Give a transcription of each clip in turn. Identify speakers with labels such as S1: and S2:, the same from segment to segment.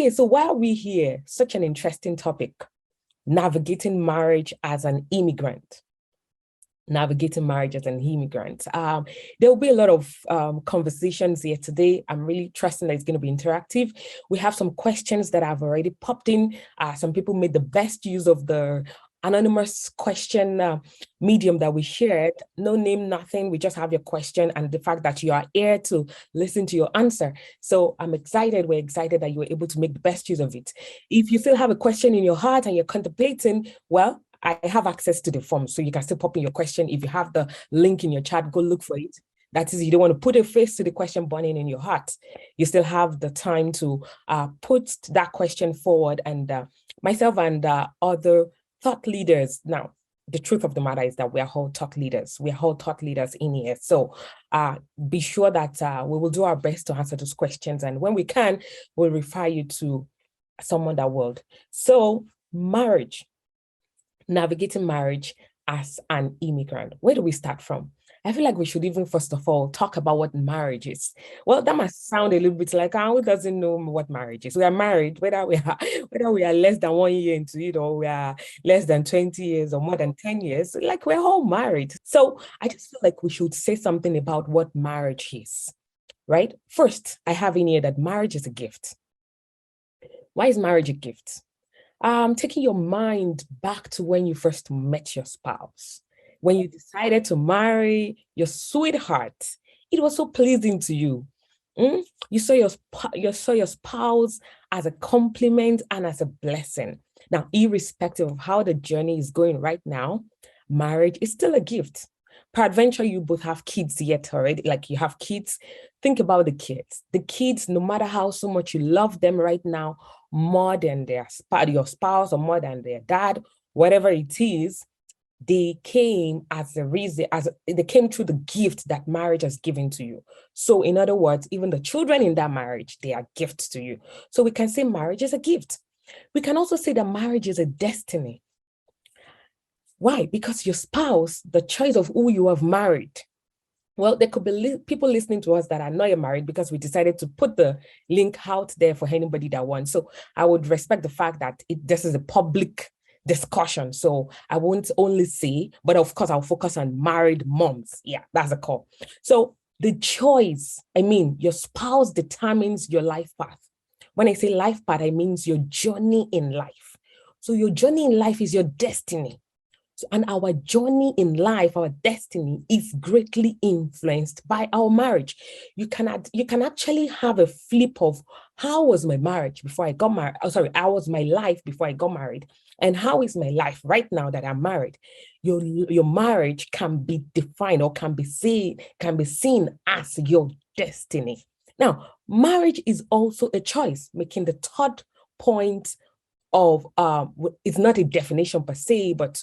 S1: Okay, so why are we here? Such an interesting topic. Navigating marriage as an immigrant. Navigating marriage as an immigrant. There will be a lot of conversations here today. I'm really trusting that it's going to be interactive. We have some questions that have already popped in. Some people made the best use of the anonymous question medium that we shared. No name, nothing. We just have your question and the fact that you are here to listen to your answer. So I'm excited. We're excited that you were able to make the best use of it. If you still have a question in your heart and you're contemplating, well, I have access to the form, so you can still pop in your question. If you have the link in your chat, go look for it. That is, you don't want to put a face to the question burning in your heart. You still have the time to put that question forward, and myself and other thought leaders. Now, the truth of the matter is that we are all thought leaders. We are all thought leaders in here. So be sure that we will do our best to answer those questions. And when we can, we'll refer you to someone that will. So marriage. Navigating marriage as an immigrant. Where do we start from? I feel like we should even first of all talk about what marriage is. Well, that must sound a little bit like, who doesn't know what marriage is? We are married, whether we are less than 1 year into it, or we are less than 20 years or more than 10 years, like we're all married. So I just feel like we should say something about what marriage is, right? First, I have in here that marriage is a gift. Why is marriage a gift? Taking your mind back to when you first met your spouse, when you decided to marry your sweetheart, it was so pleasing to you. You saw your spouse as a compliment and as a blessing. Now, irrespective of how the journey is going right now, marriage is still a gift. Peradventure, you both have kids yet already, like you have kids. Think about the kids. The kids, no matter how so much you love them right now, more than your spouse or more than their dad, whatever it is, they came as a reason, they came through the gift that marriage has given to you. So in other words, even the children in that marriage, they are gifts to you. So we can say marriage is a gift. We can also say that marriage is a destiny. Why? Because your spouse, the choice of who you have married. Well, there could be people listening to us that are not yet married because we decided to put the link out there for anybody that wants. So I would respect the fact that this is a public discussion. So I won't only say, but of course I'll focus on married moms. Yeah, that's a call. So the choice, your spouse determines your life path. When I say life path, I mean your journey in life. So your journey in life is your destiny. So, and our journey in life, our destiny is greatly influenced by our marriage. You can actually have a flip of how was my marriage before I got married? How was my life before I got married? And how is my life right now that I'm married? Your marriage can be defined or can be seen as your destiny. Now, marriage is also a choice, making the third point of it's not a definition per se, but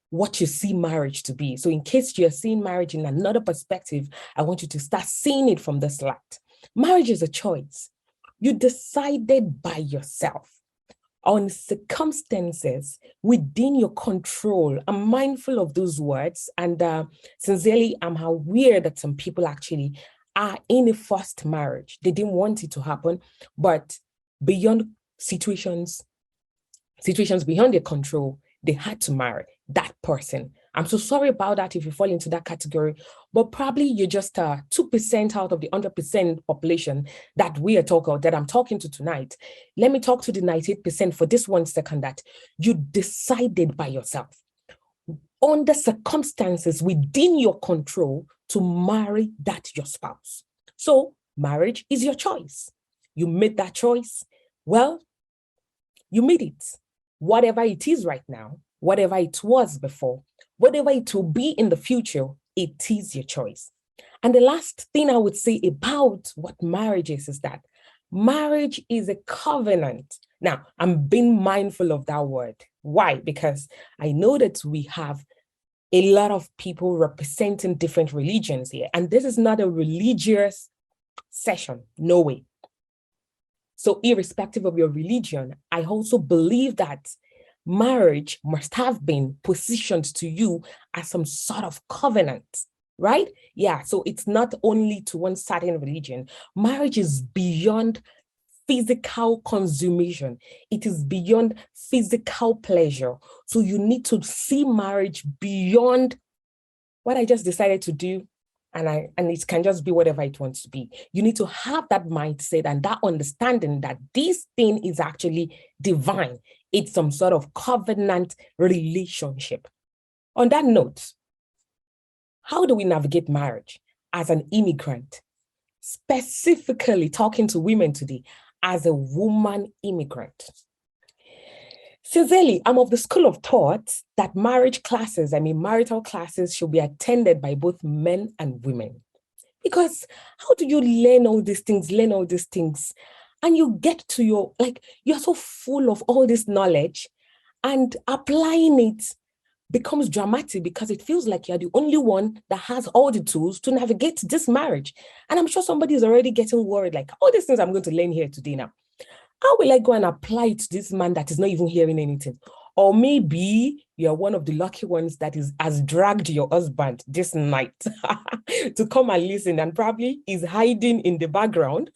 S1: what you see marriage to be. So in case you're seeing marriage in another perspective, I want you to start seeing it from this light. Marriage is a choice. You decided by yourself on circumstances within your control. I'm mindful of those words, and sincerely, I'm aware that some people actually are in a forced marriage. They didn't want it to happen, but beyond situations beyond their control, they had to marry that person. I'm so sorry about that if you fall into that category, but probably you're just 2% out of the 100% population that I'm talking to tonight. Let me talk to the 98% for this 1 second, that you decided by yourself, under circumstances within your control, to marry your spouse. So marriage is your choice. You made that choice. Well, you made it. Whatever it is right now, whatever it was before, whatever it will be in the future, it is your choice. And the last thing I would say about what marriage is that marriage is a covenant. Now, I'm being mindful of that word. Why? Because I know that we have a lot of people representing different religions here, and this is not a religious session, no way. So irrespective of your religion, I also believe that marriage must have been positioned to you as some sort of covenant, right? Yeah, so it's not only to one certain religion. Marriage is beyond physical consummation. It is beyond physical pleasure. So you need to see marriage beyond what I just decided to do, and it can just be whatever it wants to be. You need to have that mindset and that understanding that this thing is actually divine. It's some sort of covenant relationship. On that note, how do we navigate marriage as an immigrant? Specifically talking to women today as a woman immigrant. Sincerely, I'm of the school of thought that marital classes should be attended by both men and women. Because how do you learn all these things, and you get to you're so full of all this knowledge, and applying it becomes dramatic because it feels like you're the only one that has all the tools to navigate this marriage. And I'm sure somebody is already getting worried, like, all these things I'm going to learn here today now, how will I go and apply it to this man that is not even hearing anything? Or maybe you're one of the lucky ones that has dragged your husband this night to come and listen, and probably is hiding in the background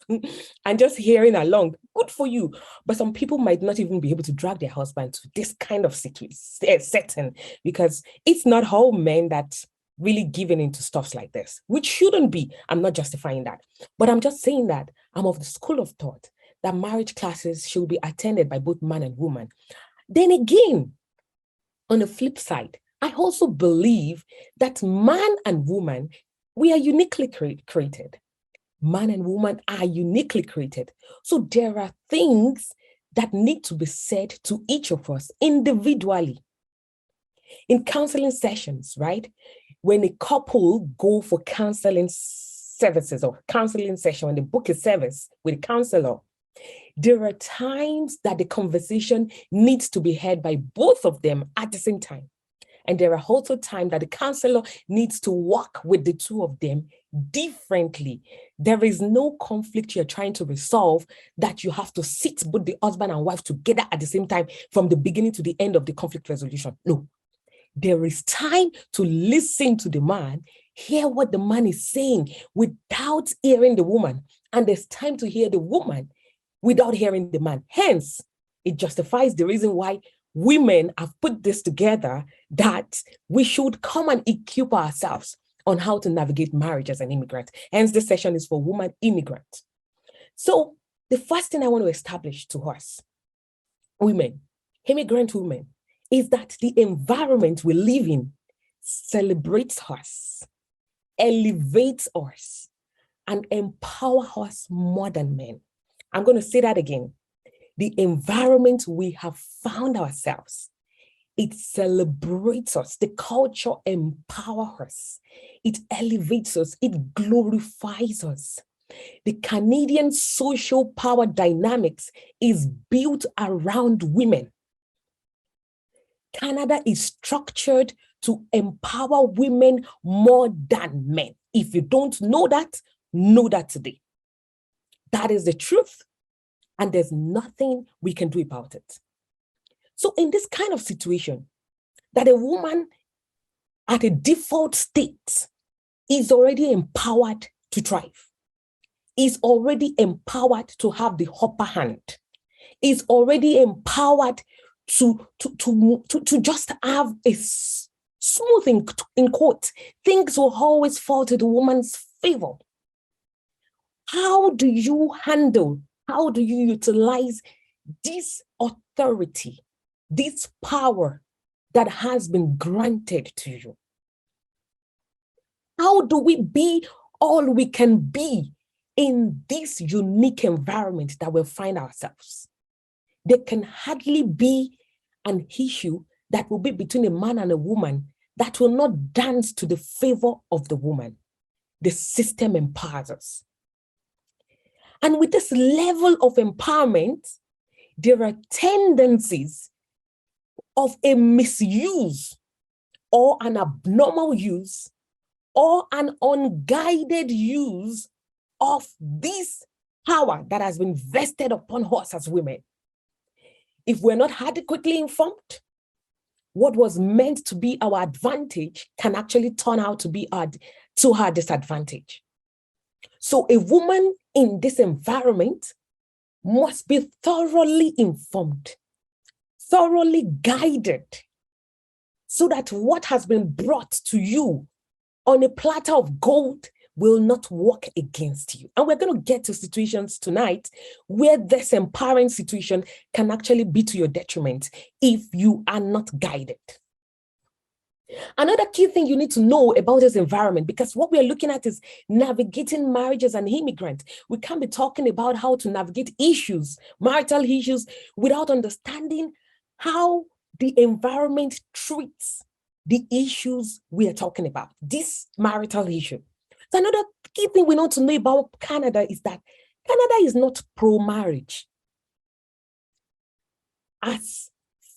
S1: and just hearing along. Good for you. But some people might not even be able to drag their husband to this kind of setting, because it's not all men that really given into stuff like this, which shouldn't be. I'm not justifying that, but I'm just saying that I'm of the school of thought that marriage classes should be attended by both man and woman. Then again, on the flip side, I also believe that man and woman, we are uniquely created. Man and woman are uniquely created. So there are things that need to be said to each of us individually. In counseling sessions, right? When a couple go for counseling services or counseling session, when they book a service with a counselor, there are times that the conversation needs to be heard by both of them at the same time. And there are also times that the counselor needs to work with the two of them differently. There is no conflict you're trying to resolve that you have to sit both the husband and wife together at the same time from the beginning to the end of the conflict resolution. No. There is time to listen to the man, hear what the man is saying without hearing the woman. And there's time to hear the woman without hearing the man. Hence, it justifies the reason why women have put this together, that we should come and equip ourselves on how to navigate marriage as an immigrant. Hence, this session is for woman immigrant. So the first thing I want to establish to us, women, immigrant women, is that the environment we live in celebrates us, elevates us, and empowers us more than men. I'm going to say that again. The environment we have found ourselves, it celebrates us. The culture empowers us. It elevates us. It glorifies us. The Canadian social power dynamics is built around women. Canada is structured to empower women more than men. If you don't know that today. That is the truth, and there's nothing we can do about it. So in this kind of situation, that a woman at a default state is already empowered to thrive, is already empowered to have the upper hand, is already empowered to just have a smooth, in quote, things will always fall to the woman's favor. How do you utilize this authority, this power that has been granted to you? How do we be all we can be in this unique environment that we find ourselves? There can hardly be an issue that will be between a man and a woman that will not dance to the favor of the woman. The system empowers us. And with this level of empowerment, there are tendencies of a misuse or an abnormal use or an unguided use of this power that has been vested upon us as women. If we're not adequately informed, what was meant to be our advantage can actually turn out to be our disadvantage. So a woman in this environment must be thoroughly informed, thoroughly guided, so that what has been brought to you on a platter of gold will not work against you. And we're going to get to situations tonight where this empowering situation can actually be to your detriment if you are not guided. Another key thing you need to know about this environment, because what we're looking at is navigating marriage as an immigrant. We can't be talking about how to navigate issues, marital issues, without understanding how the environment treats the issues we are talking about, this marital issue. So another key thing we need to know about Canada is that Canada is not pro-marriage. As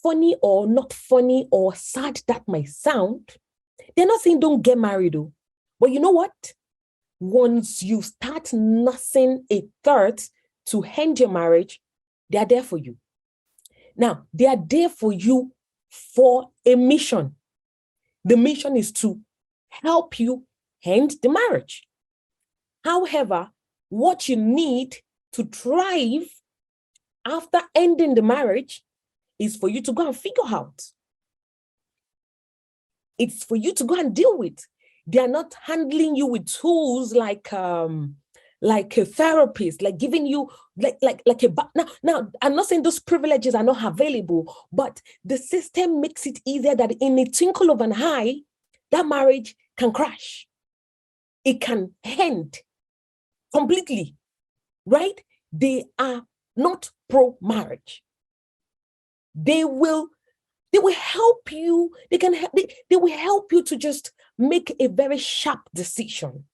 S1: funny or not funny or sad that might sound, they're not saying don't get married though. But you know what? Once you start nursing a third to end your marriage, they are there for you. Now, they are there for you for a mission. The mission is to help you end the marriage. However, what you need to thrive after ending the marriage is for you to go and figure out. It's for you to go and deal with. They are not handling you with tools like a therapist, like giving you now I'm not saying those privileges are not available, but the system makes it easier that in a twinkle of an eye, that marriage can crash. It can end completely, right? They are not pro-marriage. They will help you. They will help you to just make a very sharp decision,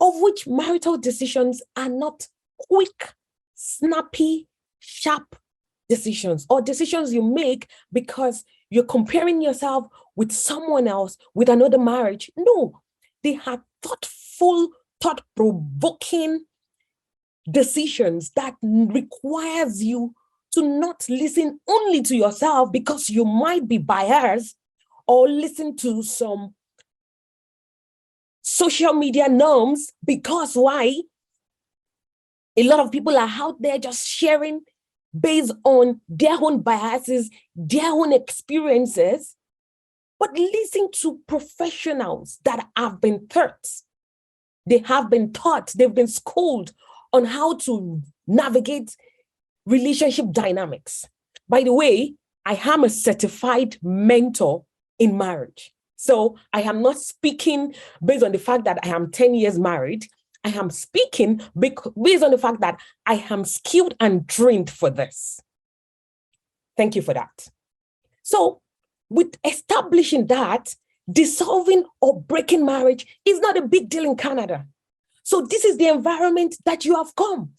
S1: of which marital decisions are not quick, snappy, sharp decisions, or decisions you make because you're comparing yourself with someone else, with another marriage. No, they are thoughtful, thought-provoking decisions that requires you to not listen only to yourself because you might be biased, or listen to some social media norms, because why? A lot of people are out there just sharing based on their own biases, their own experiences. But listen to professionals that have been taught. They have been taught, they've been schooled on how to navigate relationship dynamics. By the way, I am a certified mentor in marriage. So I am not speaking based on the fact that I am 10 years married. I am speaking based on the fact that I am skilled and trained for this. Thank you for that. So with establishing that, dissolving or breaking marriage is not a big deal in Canada. So this is the environment that you have come,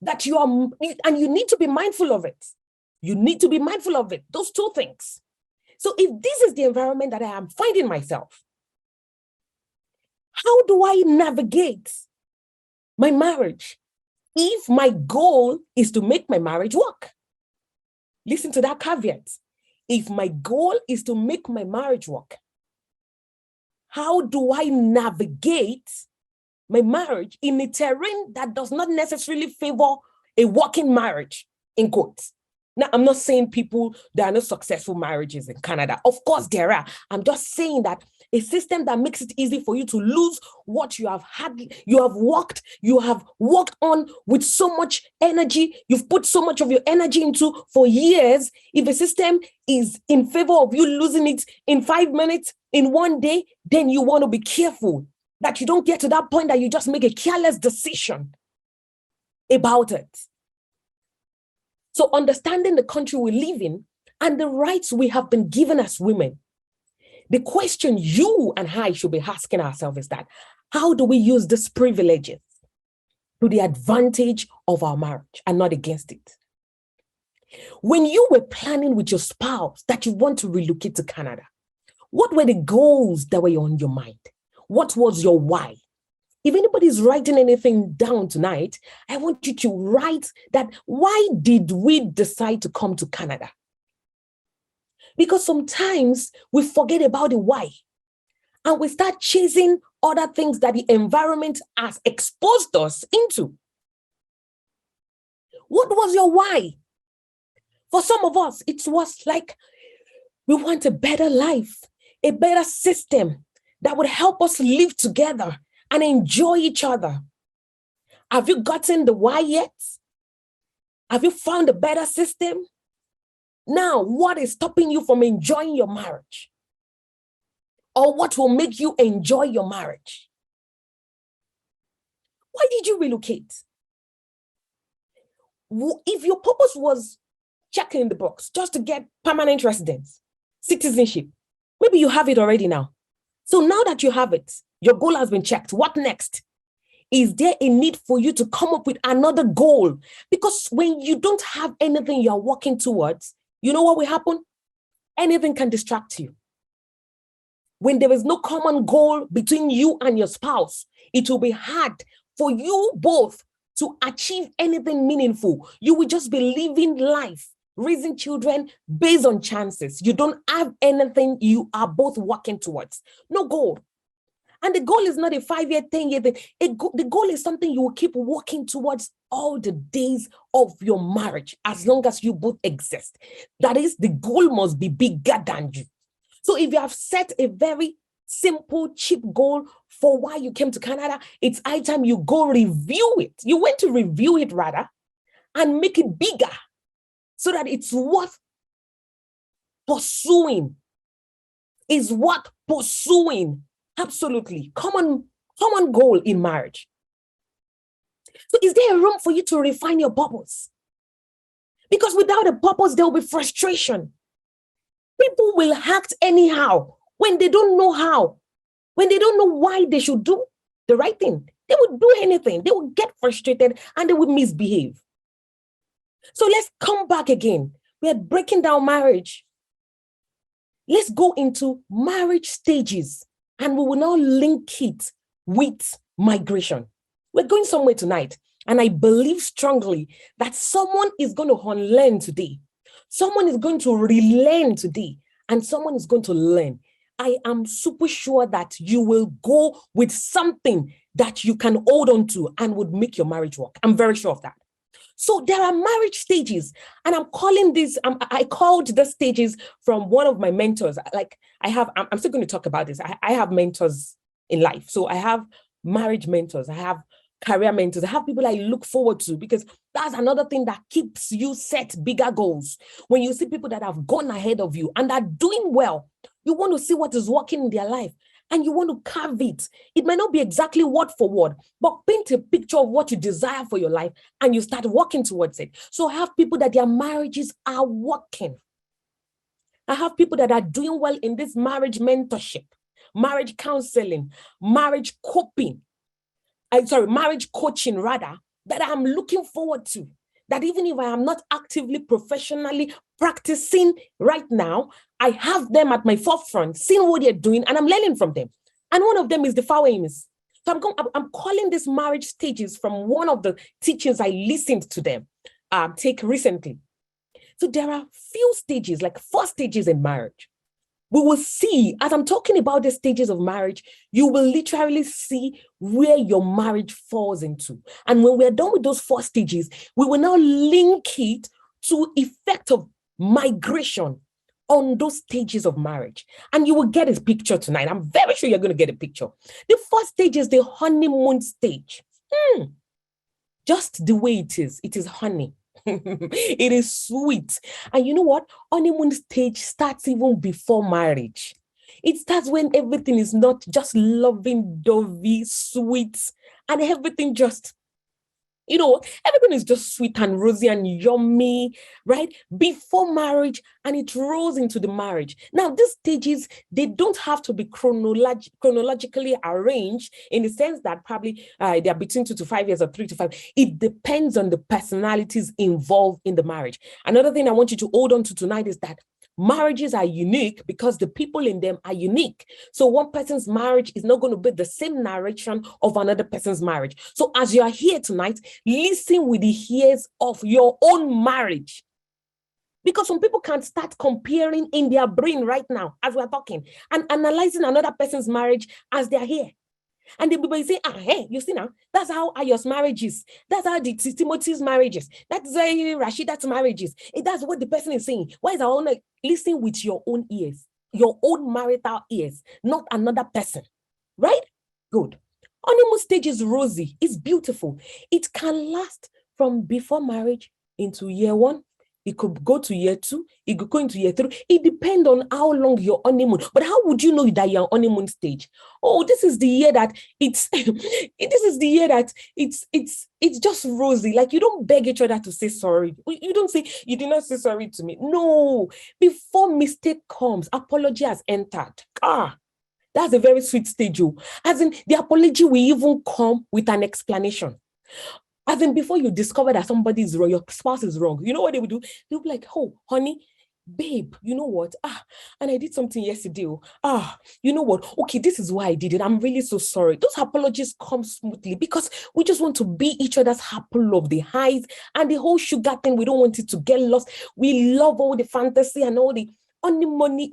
S1: that you are, and you need to be mindful of it. You need to be mindful of it, those two things. So if this is the environment that I am finding myself, how do I navigate my marriage if my goal is to make my marriage work? Listen to that caveat. If my goal is to make my marriage work, how do I navigate my marriage in a terrain that does not necessarily favor a working marriage, in quotes? Now, I'm not saying there are no successful marriages in Canada. Of course there are. I'm just saying that a system that makes it easy for you to lose what you have had, you have worked on with so much energy, you've put so much of your energy into for years. If a system is in favor of you losing it in 5 minutes, in one day, then you want to be careful that you don't get to that point that you just make a careless decision about it. So understanding the country we live in and the rights we have been given as women, the question you and I should be asking ourselves is that, how do we use these privileges to the advantage of our marriage and not against it? When you were planning with your spouse that you want to relocate to Canada, what were the goals that were on your mind? What was your why? If anybody's writing anything down tonight, I want you to write that, why did we decide to come to Canada? Because sometimes we forget about the why and we start chasing other things that the environment has exposed us into. What was your why? For some of us, it was like we want a better life, a better system that would help us live together and enjoy each other. Have you gotten the why yet? Have you found a better system? Now, what is stopping you from enjoying your marriage? Or what will make you enjoy your marriage? Why did you relocate? If your purpose was checking the box just to get permanent residence, citizenship, maybe you have it already now. So now that you have it, your goal has been checked. What next? Is there a need for you to come up with another goal? Because when you don't have anything you're working towards, you know what will happen? Anything can distract you. When there is no common goal between you and your spouse, it will be hard for you both to achieve anything meaningful. You will just be living life, raising children based on chances. You don't have anything you are both working towards. No goal. And the goal is not a 5-year, 10-year thing. The goal is something you will keep working towards all the days of your marriage, as long as you both exist. That is, the goal must be bigger than you. So if you have set a very simple, cheap goal for why you came to Canada, it's high time you go review it. You went to review it rather and make it bigger so that it's worth pursuing. Is worth pursuing. Absolutely. Common goal in marriage. So is there a room for you to refine your purpose? Because without a purpose, there will be frustration. People will act anyhow when they don't know how, when they don't know why they should do the right thing. They would do anything. They will get frustrated and they will misbehave. So let's come back again. We are breaking down marriage. Let's go into marriage stages and we will now link it with migration. We're going somewhere tonight, and I believe strongly that someone is going to unlearn today. Someone is going to relearn today, and someone is going to learn. I am super sure that you will go with something that you can hold on to and would make your marriage work. I'm very sure of that. So there are marriage stages, and I'm calling this, I called the stages from one of my mentors. Like I'm still going to talk about this. I have mentors in life. So I have marriage mentors. I have career mentors. I have people I look forward to, because that's another thing that keeps you set bigger goals. When you see people that have gone ahead of you and are doing well, you want to see what is working in their life and you want to carve it. It might not be exactly word for word, but paint a picture of what you desire for your life and you start working towards it. So I have people that their marriages are working. I have people that are doing well in this marriage mentorship, marriage counseling, marriage coping. Marriage coaching rather, that I'm looking forward to. That even if I am not actively, professionally practicing right now, I have them at my forefront, seeing what they're doing, and I'm learning from them. And one of them is the Fawemis. So I'm calling these marriage stages from one of the teachings I listened to them take recently. So there are few stages, like 4 stages in marriage. We will see, as I'm talking about the stages of marriage, you will literally see where your marriage falls into. And when we're done with those 4 stages, we will now link it to effect of migration on those stages of marriage. And you will get a picture tonight. I'm very sure you're going to get a picture. The first stage is the honeymoon stage. Just the way it is honey. It is sweet. And you know what? Honeymoon stage starts even before marriage. It starts when everything is not just loving, dovey, sweet, and everything just, everything is just sweet and rosy and yummy, right? Before marriage, and it rolls into the marriage. Now, these stages, they don't have to be chronologically arranged in the sense that probably they are between 2 to 5 years or 3 to 5. It depends on the personalities involved in the marriage. Another thing I want you to hold on to tonight is that marriages are unique because the people in them are unique. So one person's marriage is not going to be the same narration of another person's marriage. So as you are here tonight, listen with the ears of your own marriage. Because some people can start comparing in their brain right now as we're talking and analyzing another person's marriage as they're here. And they will be saying, hey, you see now, that's how Ayos marriage is. That's how the Timothy's marriage is. That's Rashida's marriage is. That's what the person is saying. Why is I want to listen with your own ears, your own marital ears, not another person, right? Good. Honeymoon stage is rosy. It's beautiful. It can last from before marriage into year 1. It could go to year 2. It could go into year 3. It depends on how long your honeymoon. But how would you know that you're on honeymoon stage? Oh, this is the year that it's this is the year that it's just rosy. Like, you don't beg each other to say sorry. You don't say, you did not say sorry to me. No, before mistake comes, apology has entered. That's a very sweet stage. As in, the apology will even come with an explanation. As in, before you discover that somebody is wrong, your spouse is wrong, you know what they will do? They'll be like, oh, honey, babe, you know what? And I did something yesterday. You know what? Okay, this is why I did it. I'm really so sorry. Those apologies come smoothly because we just want to be each other's apple of the eyes, and the whole sugar thing, we don't want it to get lost. We love all the fantasy and all the honeymoon,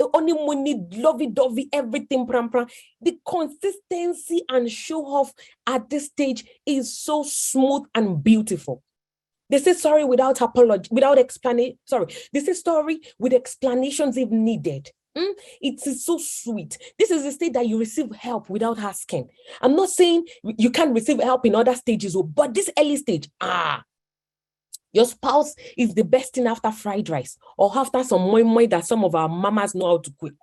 S1: lovey-dovey, everything, pram. The consistency and show off at this stage is so smooth and beautiful. They say sorry without apology, without explanation. Sorry, they say sorry with explanations if needed. It is so sweet. This is the stage that you receive help without asking. I'm not saying you can't receive help in other stages, but this early stage, your spouse is the best thing after fried rice or after some moi that some of our mamas know how to cook.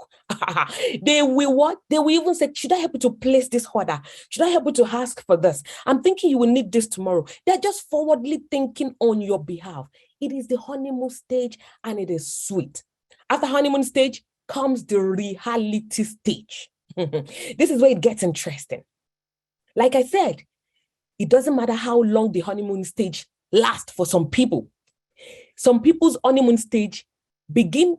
S1: They will what? They will even say, should I help you to place this order? Should I help you to ask for this? I'm thinking you will need this tomorrow. They're just forwardly thinking on your behalf. It is the honeymoon stage and it is sweet. After honeymoon stage comes the reality stage. This is where it gets interesting. Like I said, it doesn't matter how long the honeymoon stage last for some people. Some people's honeymoon stage began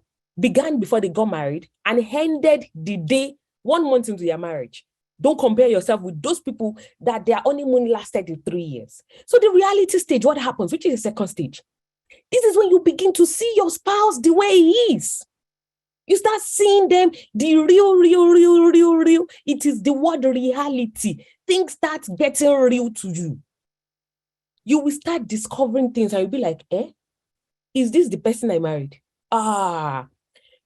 S1: before they got married and ended the day 1 month into their marriage. Don't compare yourself with those people that their honeymoon lasted in 3 years. So the reality stage, what happens, which is the second stage? This is when you begin to see your spouse the way he is. You start seeing them, the real. It is the word reality. Things start getting real to you. You will start discovering things and you'll be like, is this the person I married?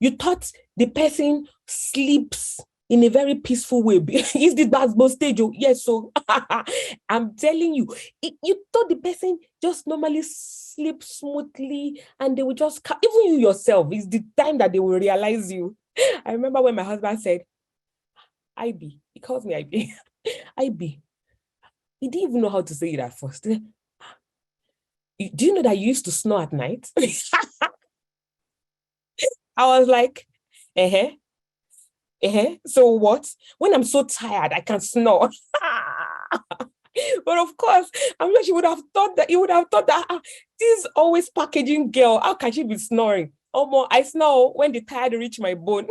S1: You thought the person sleeps in a very peaceful way. Is the basketball stage? Yes, so I'm telling you, you thought the person just normally sleeps smoothly and they will just, even you yourself, is the time that they will realize you. I remember when my husband said, IB, he calls me IB, IB. He didn't even know how to say it at first. Do you know that you used to snore at night? I was like, so what? When I'm so tired, I can snore. But of course, I'm sure he would have thought that this always packaging girl, how can she be snoring? I snore when the tired reach my bone.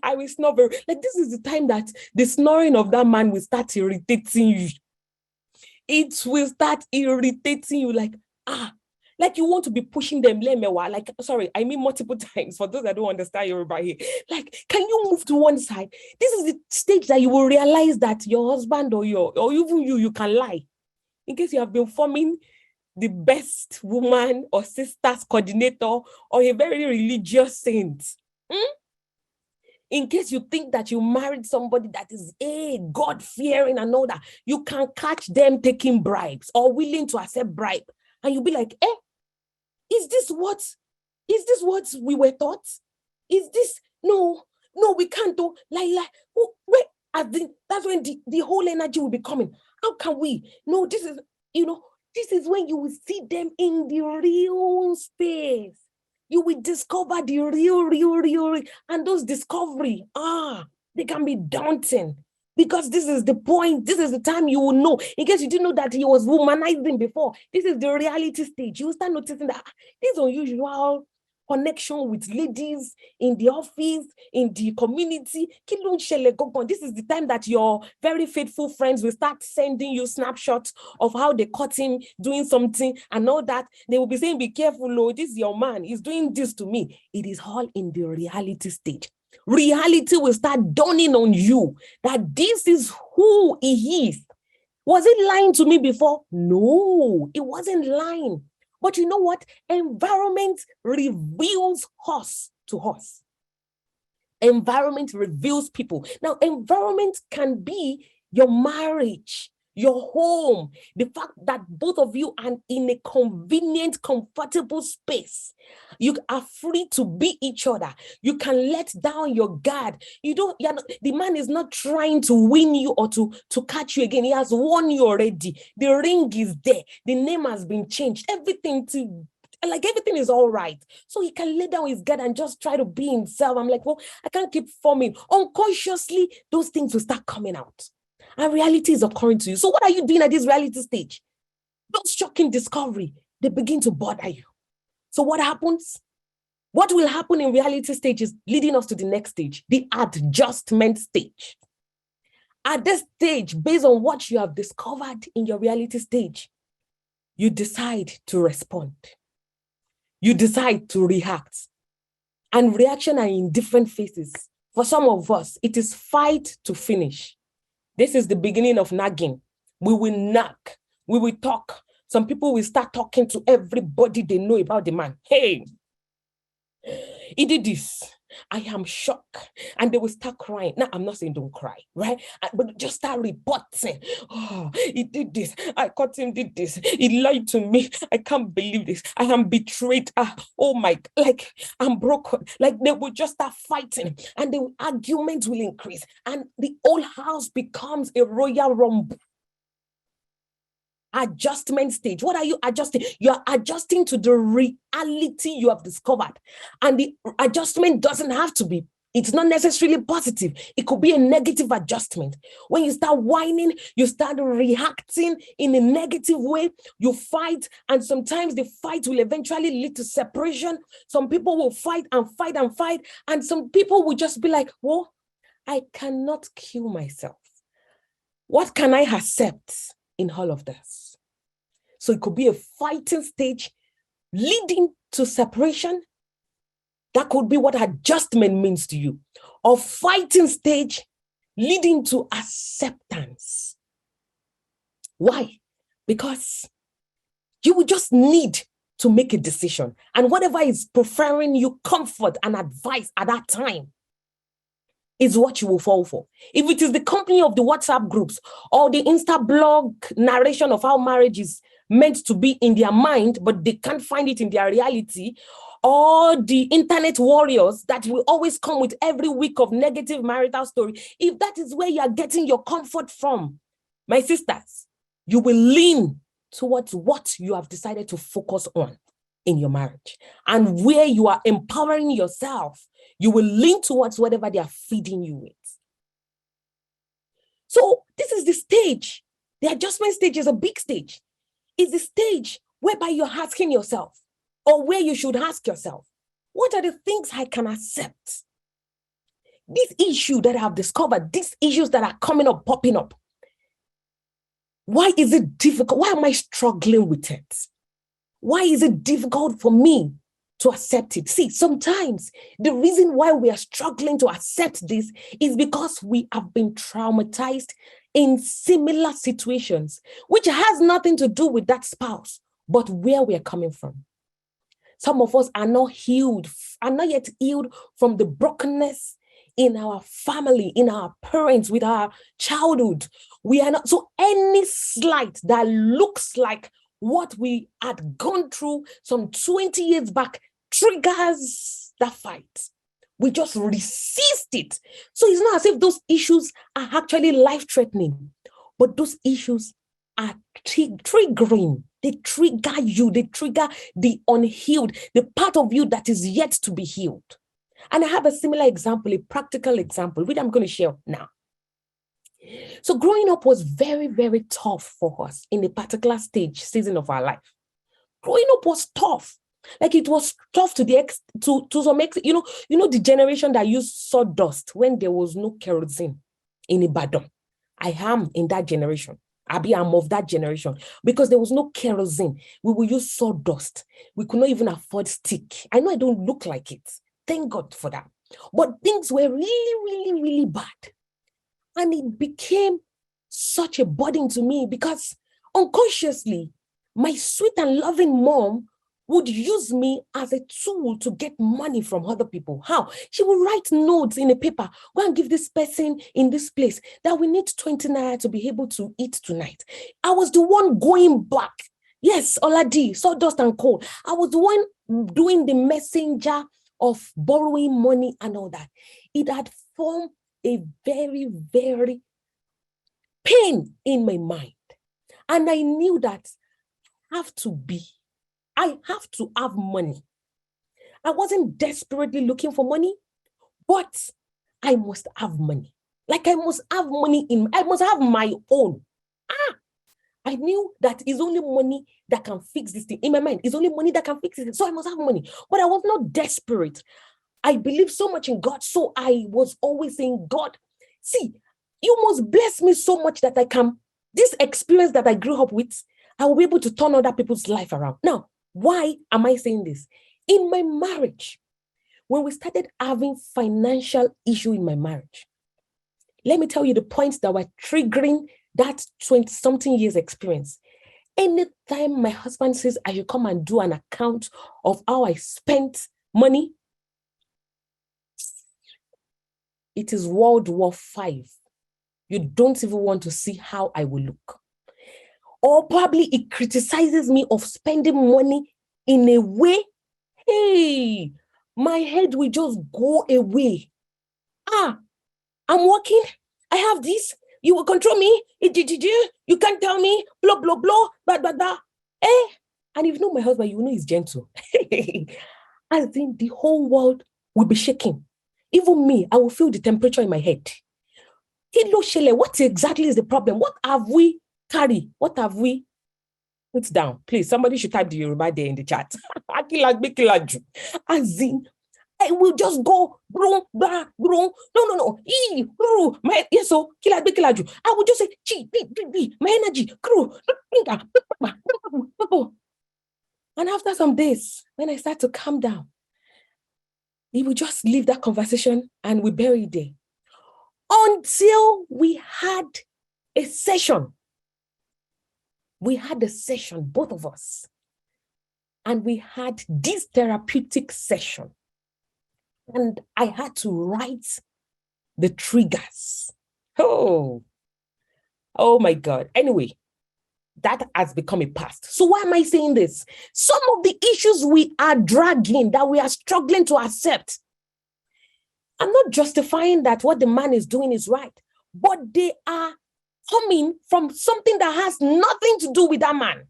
S1: I will snore like this is the time that the snoring of that man will start irritating you. It will start irritating you like you want to be pushing them, like, sorry, I mean multiple times for those that don't understand Yoruba here. Like, can you move to one side? This is the stage that you will realize that your husband or even you can lie. In case you have been forming the best woman or sisters coordinator or a very religious saint. In case you think that you married somebody that is God-fearing and all that, you can catch them taking bribes or willing to accept bribe. And you'll be like, is this what we were taught? Is this, no, we can't do, that's when the whole energy will be coming. How can we? No, this is when you will see them in the real space. You will discover the real, and those discovery, they can be daunting. Because this is the point, this is the time you will know. In case you didn't know that he was womanizing before, this is the reality stage. You will start noticing that this unusual connection with ladies in the office, in the community. This is the time that your very faithful friends will start sending you snapshots of how they caught him doing something and all that. They will be saying, be careful, this is your man. He's doing this to me. It is all in the reality stage. Reality will start dawning on you that this is who he is. Was it lying to me before? No, it wasn't lying. But you know what? Environment reveals us to us. Environment reveals people. Now, environment can be your marriage, your home, the fact that both of you are in a convenient, comfortable space. You are free to be each other. You can let down your guard. The man is not trying to win you or to catch you again. He has won you already. The ring is there. The name has been changed. Everything is all right. So he can lay down his guard and just try to be himself. I'm like, well, I can't keep forming. Unconsciously, those things will start coming out. And reality is occurring to you. So what are you doing at this reality stage? Those shocking discovery, they begin to bother you. So what happens? What will happen in reality stage is leading us to the next stage, the adjustment stage. At this stage, based on what you have discovered in your reality stage, you decide to respond. You decide to react. And reaction are in different phases. For some of us, it is fight to finish. This is the beginning of nagging. We will nag. We will talk. Some people will start talking to everybody they know about the man. Hey, he did this. I am shocked. And they will start crying. Now, I'm not saying don't cry, right? But just start reporting. Oh, he did this. I caught him, did this. He lied to me. I can't believe this. I am betrayed. Oh my, I'm broken. They will just start fighting and the argument will increase and the whole house becomes a royal rumble. Adjustment stage. What are you adjusting? You're adjusting to the reality you have discovered. And the adjustment doesn't have to be, it's not necessarily positive. It could be a negative adjustment. When you start whining, you start reacting in a negative way, you fight, and sometimes the fight will eventually lead to separation. Some people will fight and fight and fight, and some people will just be like, well, I cannot kill myself. What can I accept in all of this? So it could be a fighting stage leading to separation. That could be what adjustment means to you. Or fighting stage leading to acceptance. Why? Because you will just need to make a decision. And whatever is preferring you comfort and advice at that time is what you will fall for. If it is the company of the WhatsApp groups or the Insta blog narration of how marriage is meant to be in their mind, but they can't find it in their reality, or the internet warriors that will always come with every week of negative marital story, if that is where you are getting your comfort from, my sisters, you will lean towards what you have decided to focus on in your marriage. And where you are empowering yourself, you will lean towards whatever they are feeding you with. So this is the stage. The adjustment stage is a big stage. It's the stage whereby you're asking yourself, or where you should ask yourself, what are the things I can accept? This issue that I have discovered, these issues that are coming up, popping up, why is it difficult? Why am I struggling with it? Why is it difficult for me to accept it? See, sometimes the reason why we are struggling to accept this is because we have been traumatized in similar situations, which has nothing to do with that spouse, but where we are coming from. Some of us are not yet healed from the brokenness in our family, in our parents, with our childhood. We are not. So any slight that looks like what we had gone through some 20 years back triggers that fight. We just resist it. So it's not as if those issues are actually life-threatening, but those issues are triggering. They trigger you. They trigger the unhealed, the part of you that is yet to be healed. And I have a similar example, a practical example, which I'm going to share now. So growing up was very, very tough for us in a particular season of our life. Growing up was tough. Like it was tough to some extent. You know the generation that used sawdust when there was no kerosene in Ibadan. I am in that generation. I'm of that generation because there was no kerosene. We will use sawdust. We could not even afford stick. I know I don't look like it. Thank God for that. But things were really bad. And it became such a burden to me because unconsciously, my sweet and loving mom would use me as a tool to get money from other people. How? She would write notes in a paper. Go and give this person in this place that we need 20 naira to be able to eat tonight. I was the one going back. Yes, Oladi, sawdust and coal. I was the one doing the messenger of borrowing money and all that. It had formed a very pain in my mind. And I knew that I have to have money. I wasn't desperately looking for money, but I must have money. Like I must have money I must have my own. I knew that it's only money that can fix this thing. In my mind, it's only money that can fix it. So I must have money. But I was not desperate. I believe so much in God. So I was always saying, God, see, you must bless me so much that I can, this experience that I grew up with, I will be able to turn other people's life around. Now, why am I saying this? In my marriage, when we started having financial issue in my marriage, let me tell you the points that were triggering that 20-something years experience. Anytime my husband says I should come and do an account of how I spent money, it is World War V. You don't even want to see how I will look. Or probably it criticizes me of spending money in a way, hey, my head will just go away. I'm working, I have this, you will control me, you can't tell me, blah, blah, blah, blah, blah, blah. And if you know my husband, you know he's gentle. I think the whole world will be shaking. Even me, I will feel the temperature in my head. What exactly is the problem? What have we carried? What have we put down? Please, somebody should type the Yoruba there in the chat. As in, I will just go, no. Yes, so kilaju. I will just say, my energy, and after some days, when I start to calm down, he will just leave that conversation and we bury it there. Until we had a session. We had a session, both of us. And we had this therapeutic session. And I had to write the triggers. Oh my God. Anyway, that has become a past. So why am I saying this? Some of the issues we are dragging, that we are struggling to accept, I'm not justifying that what the man is doing is right, but they are coming from something that has nothing to do with that man.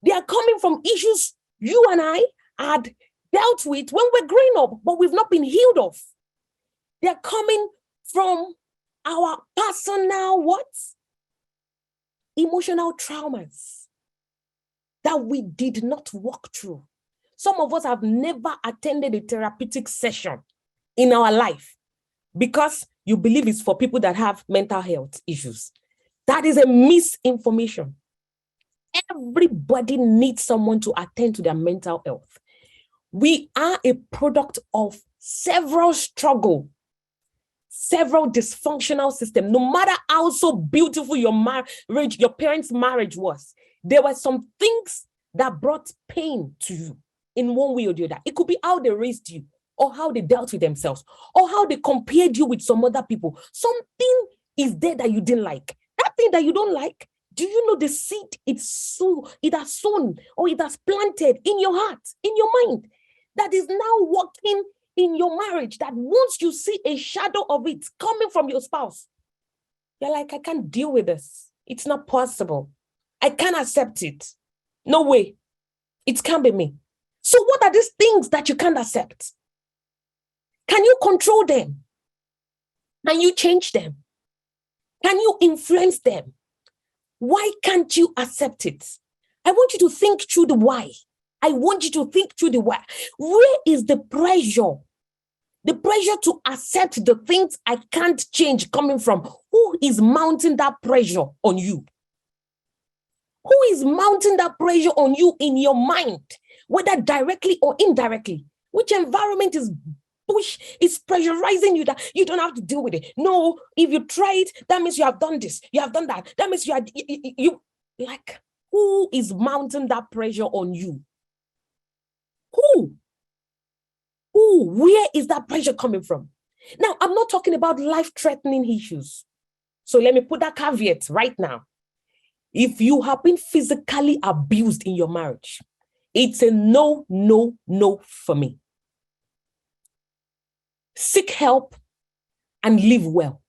S1: They are coming from issues you and I had dealt with when we're growing up, but we've not been healed of. They're coming from our personal emotional traumas that we did not walk through. Some of us have never attended a therapeutic session in our life because you believe it's for people that have mental health issues. That is a misinformation. Everybody needs someone to attend to their mental health. We are a product of several struggles, several dysfunctional systems. No matter how so beautiful your marriage, your parents' marriage was, there were some things that brought pain to you in one way or the other. It could be how they raised you, or how they dealt with themselves, or how they compared you with some other people. Something is there that you didn't like. That thing that you don't like, do you know the seed it has sown or it has planted in your heart, in your mind, that is now working in your marriage, that once you see a shadow of it coming from your spouse, you're like, I can't deal with this. It's not possible. I can't accept it. No way. It can't be me. So what are these things that you can't accept? Can you control them? Can you change them? Can you influence them? Why can't you accept it? I want you to think through the why. I want you to think through the why. Where is the pressure? The pressure to accept the things I can't change coming from? Who is mounting that pressure on you? Who is mounting that pressure on you in your mind, whether directly or indirectly? Which environment is push, it's pressurizing you that you don't have to deal with it. No, if you try it, that means you have done this, you have done that. That means you like, who is mounting that pressure on you? Who? Where is that pressure coming from? Now, I'm not talking about life-threatening issues. So let me put that caveat right now. If you have been physically abused in your marriage, it's a no, no, no for me. Seek help and live well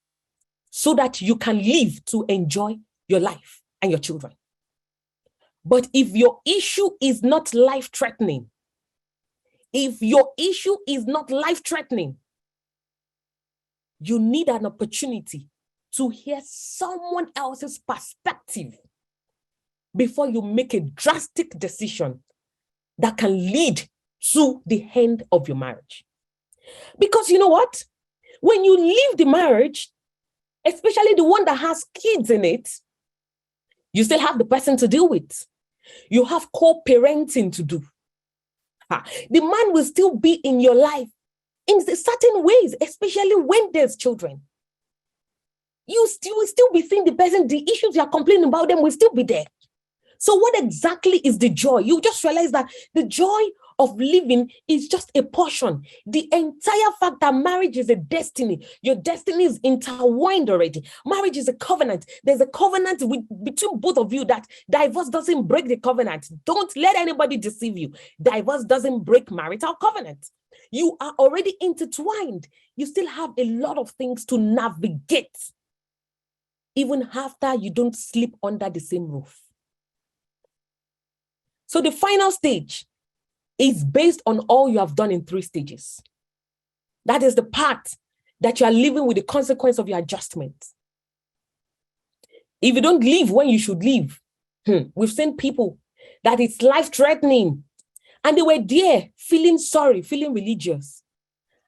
S1: so that you can live to enjoy your life and your children. But if your issue is not life-threatening, you need an opportunity to hear someone else's perspective before you make a drastic decision that can lead to the end of your marriage. Because you know what? When you leave the marriage, especially the one that has kids in it, you still have the person to deal with. You have co-parenting to do. The man will still be in your life in certain ways, especially when there's children. You will still be seeing the person, the issues you are complaining about them will still be there. So what exactly is the joy? You just realize that the joy of living is just a portion. The entire fact that marriage is a destiny, your destiny is intertwined already. Marriage is a covenant. There's a covenant between both of you that divorce doesn't break the covenant. Don't let anybody deceive you. Divorce doesn't break marital covenant. You are already intertwined. You still have a lot of things to navigate, even after you don't sleep under the same roof. So the final stage is based on all you have done in 3 stages. That is the part that you are living with the consequence of your adjustment. If you don't leave when you should leave, we've seen people that it's life-threatening, and they were there feeling sorry, feeling religious,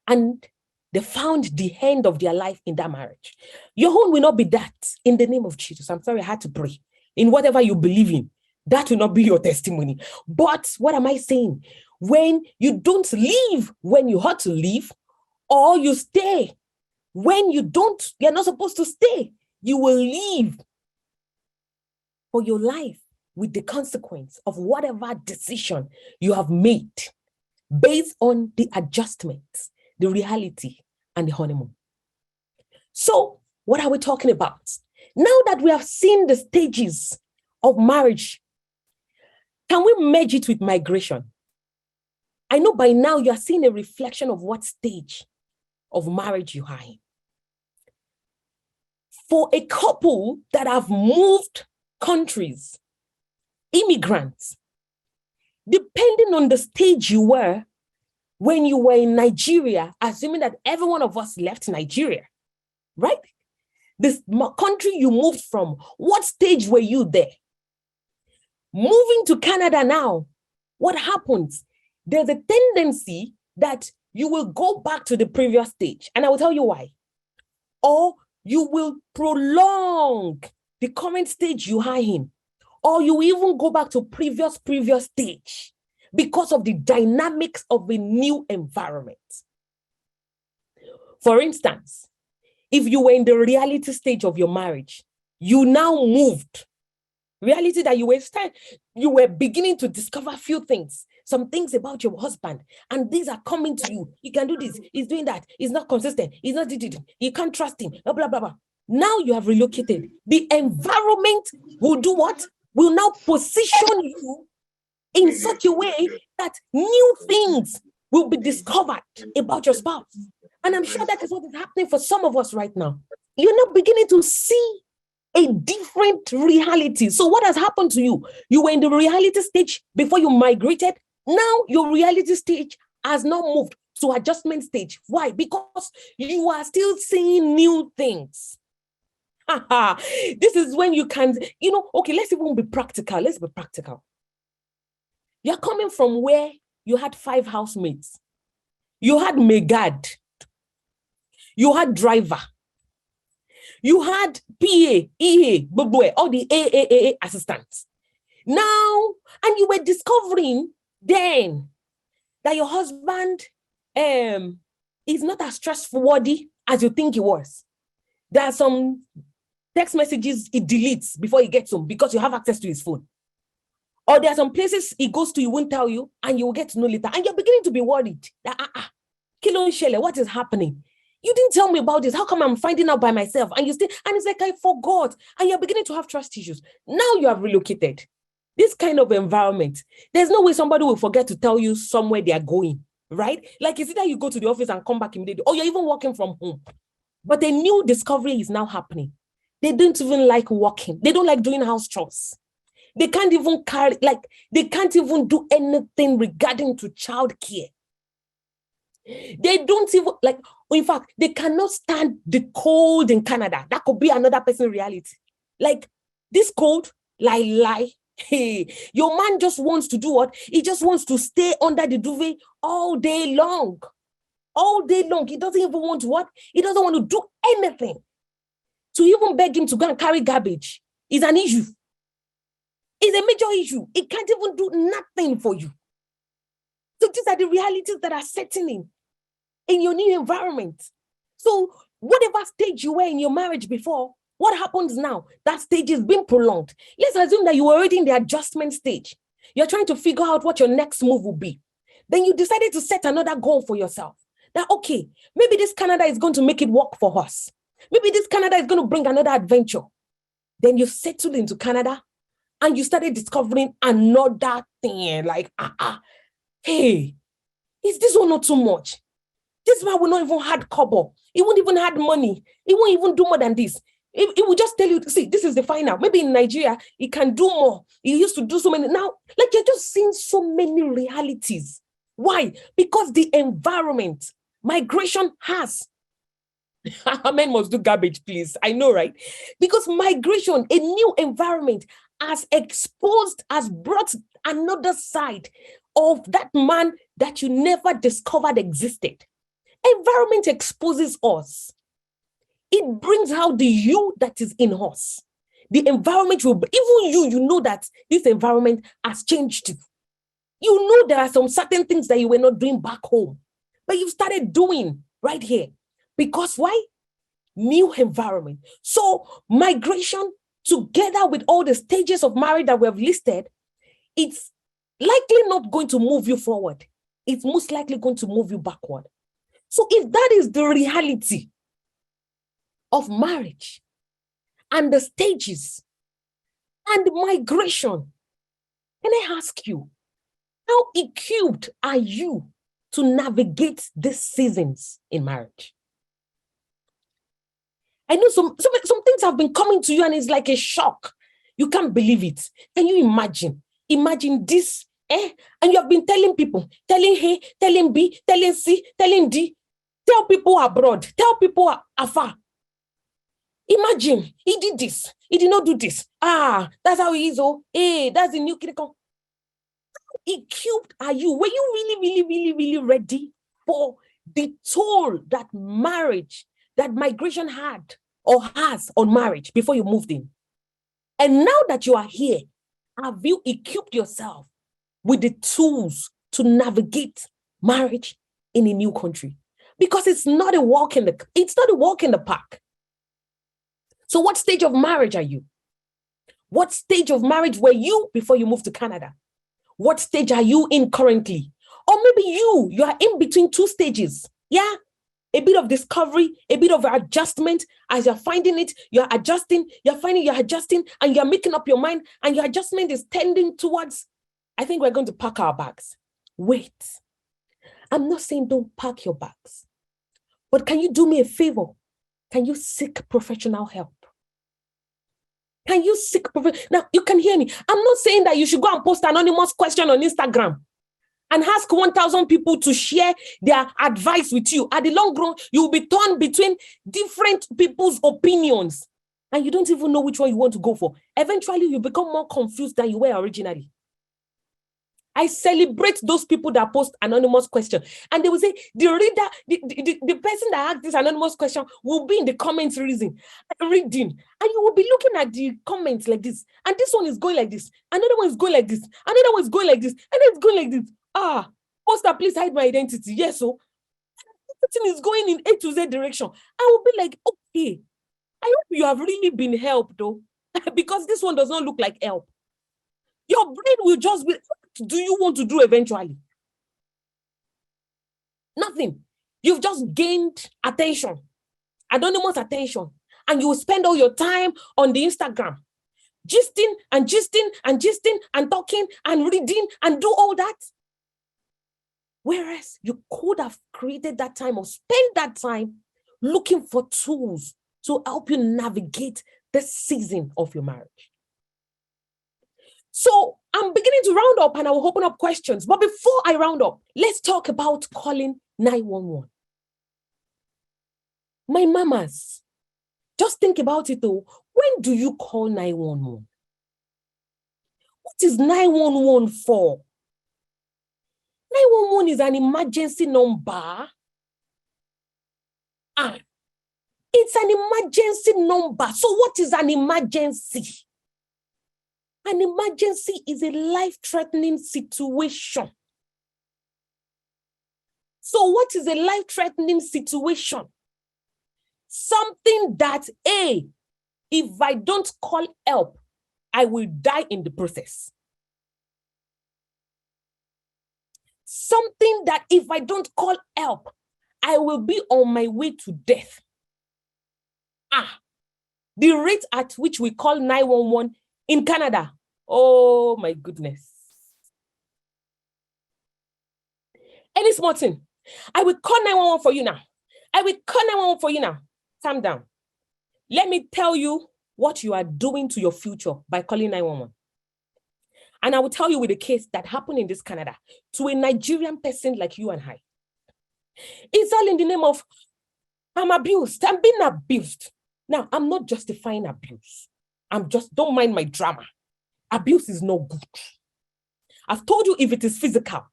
S1: and they found the end of their life in that marriage. Your own will not be that, in the name of Jesus. I'm sorry, I had to pray. In whatever you believe in, that will not be your testimony. But what am I saying? When you don't leave when you ought to leave, or you stay when you're not supposed to stay, you will leave for your life with the consequence of whatever decision you have made based on the adjustments, the reality, and the honeymoon. So what are we talking about? Now that we have seen the stages of marriage, can we merge it with migration? I know by now you are seeing a reflection of what stage of marriage you are in. For a couple that have moved countries, immigrants, depending on the stage you were when you were in Nigeria, assuming that every one of us left Nigeria, right? This country you moved from, what stage were you there? Moving to Canada now, what happens? There's a tendency that you will go back to the previous stage, and I will tell you why. Or you will prolong the current stage you are in, or you even go back to previous stage because of the dynamics of a new environment. For instance, if you were in the reality stage of your marriage, you now moved. Reality that you were beginning to discover a few things, some things about your husband, and these are coming to you. He can do this, he's doing that, he's not consistent, he's not, you can't trust him, blah, blah, blah, blah. Now you have relocated. The environment will do what? Will now position you in such a way that new things will be discovered about your spouse. And I'm sure that is what is happening for some of us right now. You're now beginning to see a different reality. So what has happened to you? You were in the reality stage before you migrated. Now your reality stage has now moved to adjustment stage. Why? Because you are still seeing new things. This is when you can, okay, let's even be practical. Let's be practical. You're coming from where you had 5 housemates. You had Megad. You had driver. You had PA, EA, all the AAA assistants. Now, and you were discovering then that your husband is not as stressful as you think it was. There are some text messages it deletes before he gets home because you have access to his phone. Or there are some places he goes to, he won't tell you, and you will get to know later. And you're beginning to be worried that, Kilo Shele, what is happening? You didn't tell me about this. How come I'm finding out by myself? And and it's like, I forgot. And you're beginning to have trust issues. Now you have relocated. This kind of environment, there's no way somebody will forget to tell you somewhere they are going, right? Like, it's either you go to the office and come back immediately, or you're even working from home. But a new discovery is now happening. They don't even like working. They don't like doing house chores. They can't even they can't even do anything regarding to childcare. They don't even in fact, they cannot stand the cold in Canada. That could be another person's reality. Like, this cold, hey, your man just wants to do what? He just wants to stay under the duvet all day long. All day long. He doesn't even want to what? He doesn't want to do anything. To even beg him to go and carry garbage is an issue. It's a major issue. It can't even do nothing for you. So these are the realities that are setting in your new environment. So whatever stage you were in your marriage before, what happens now? That stage is being prolonged. Let's assume that you were already in the adjustment stage. You're trying to figure out what your next move will be. Then you decided to set another goal for yourself. That, okay, maybe this Canada is going to make it work for us. Maybe this Canada is going to bring another adventure. Then you settled into Canada and you started discovering another thing. Like, hey, is this one not too much? This man will not even had kobo. He won't even had money. He won't even do more than this. He will just tell you, see, this is the final. Maybe in Nigeria, he can do more. He used to do so many. Now, like, you're just seeing so many realities. Why? Because the environment, migration has. Men must do garbage, please. I know, right? Because migration, a new environment, has brought another side of that man that you never discovered existed. Environment exposes us. It brings out the you that is in us. The environment will, even you know that this environment has changed you. You know there are some certain things that you were not doing back home, but you started doing right here. Because why? New environment. So migration, together with all the stages of marriage that we have listed, it's likely not going to move you forward. It's most likely going to move you backward. So if that is the reality of marriage and the stages and migration, can I ask you, how equipped are you to navigate these seasons in marriage? I know some things have been coming to you and it's like a shock. You can't believe it. Can you imagine? Imagine this, and you have been telling people, telling A, telling B, telling C, telling D, tell people abroad, tell people afar. Imagine, he did this, he did not do this. That's how he is. Hey, that's the new critical. How equipped are you? Were you really, really, really, really ready for the toll that marriage, that migration had or has on marriage before you moved in? And now that you are here, have you equipped yourself with the tools to navigate marriage in a new country? Because it's not a walk in the park. So what stage of marriage are you? What stage of marriage were you before you moved to Canada? What stage are you in currently? Or maybe you are in between two stages. Yeah. A bit of discovery, a bit of adjustment. As you're finding it, you're adjusting, you're finding you're adjusting, and you're making up your mind, and your adjustment is tending towards, I think we're going to pack our bags. Wait. I'm not saying don't pack your bags, but can you do me a favor? Can you seek professional help? Can you seek Now, you can hear me. I'm not saying that you should go and post an anonymous question on Instagram and ask 1,000 people to share their advice with you. At the long run, you will be torn between different people's opinions, and you don't even know which one you want to go for. Eventually, you become more confused than you were originally. I celebrate those people that post anonymous question, and they will say, the reader, the person that asked this anonymous question will be in the comments reading, and you will be looking at the comments like this, and this one is going like this, another one is going like this, another one is going like this, and it's going like this. Poster, please hide my identity. Yes, so everything is going in A to Z direction. I will be like, okay, I hope you have really been helped though, because this one does not look like help. Your brain will just be, what do you want to do eventually? Nothing. You've just gained attention, anonymous attention, and you will spend all your time on the Instagram, gisting and gisting and gisting and talking and reading and do all that. Whereas you could have created that time or spent that time looking for tools to help you navigate the season of your marriage. So I'm beginning to round up and I will open up questions. But before I round up, let's talk about calling 911. My mamas, just think about it though. When do you call 911? What is 911 for? 911 is an emergency number. It's an emergency number. So what is an emergency? An emergency is a life-threatening situation. So what is a life-threatening situation? Something that, if I don't call help, I will die in the process. Something that if I don't call help, I will be on my way to death. The rate at which we call 911 in Canada, oh my goodness. Any small thing, I will call 911 for you now. I will call 911 for you now. Calm down. Let me tell you what you are doing to your future by calling 911. And I will tell you with a case that happened in this Canada to a Nigerian person like you and I. It's all in the name of, I'm abused. I'm being abused. Now, I'm not justifying abuse. Don't mind my drama. Abuse is no good. I've told you if it is physical,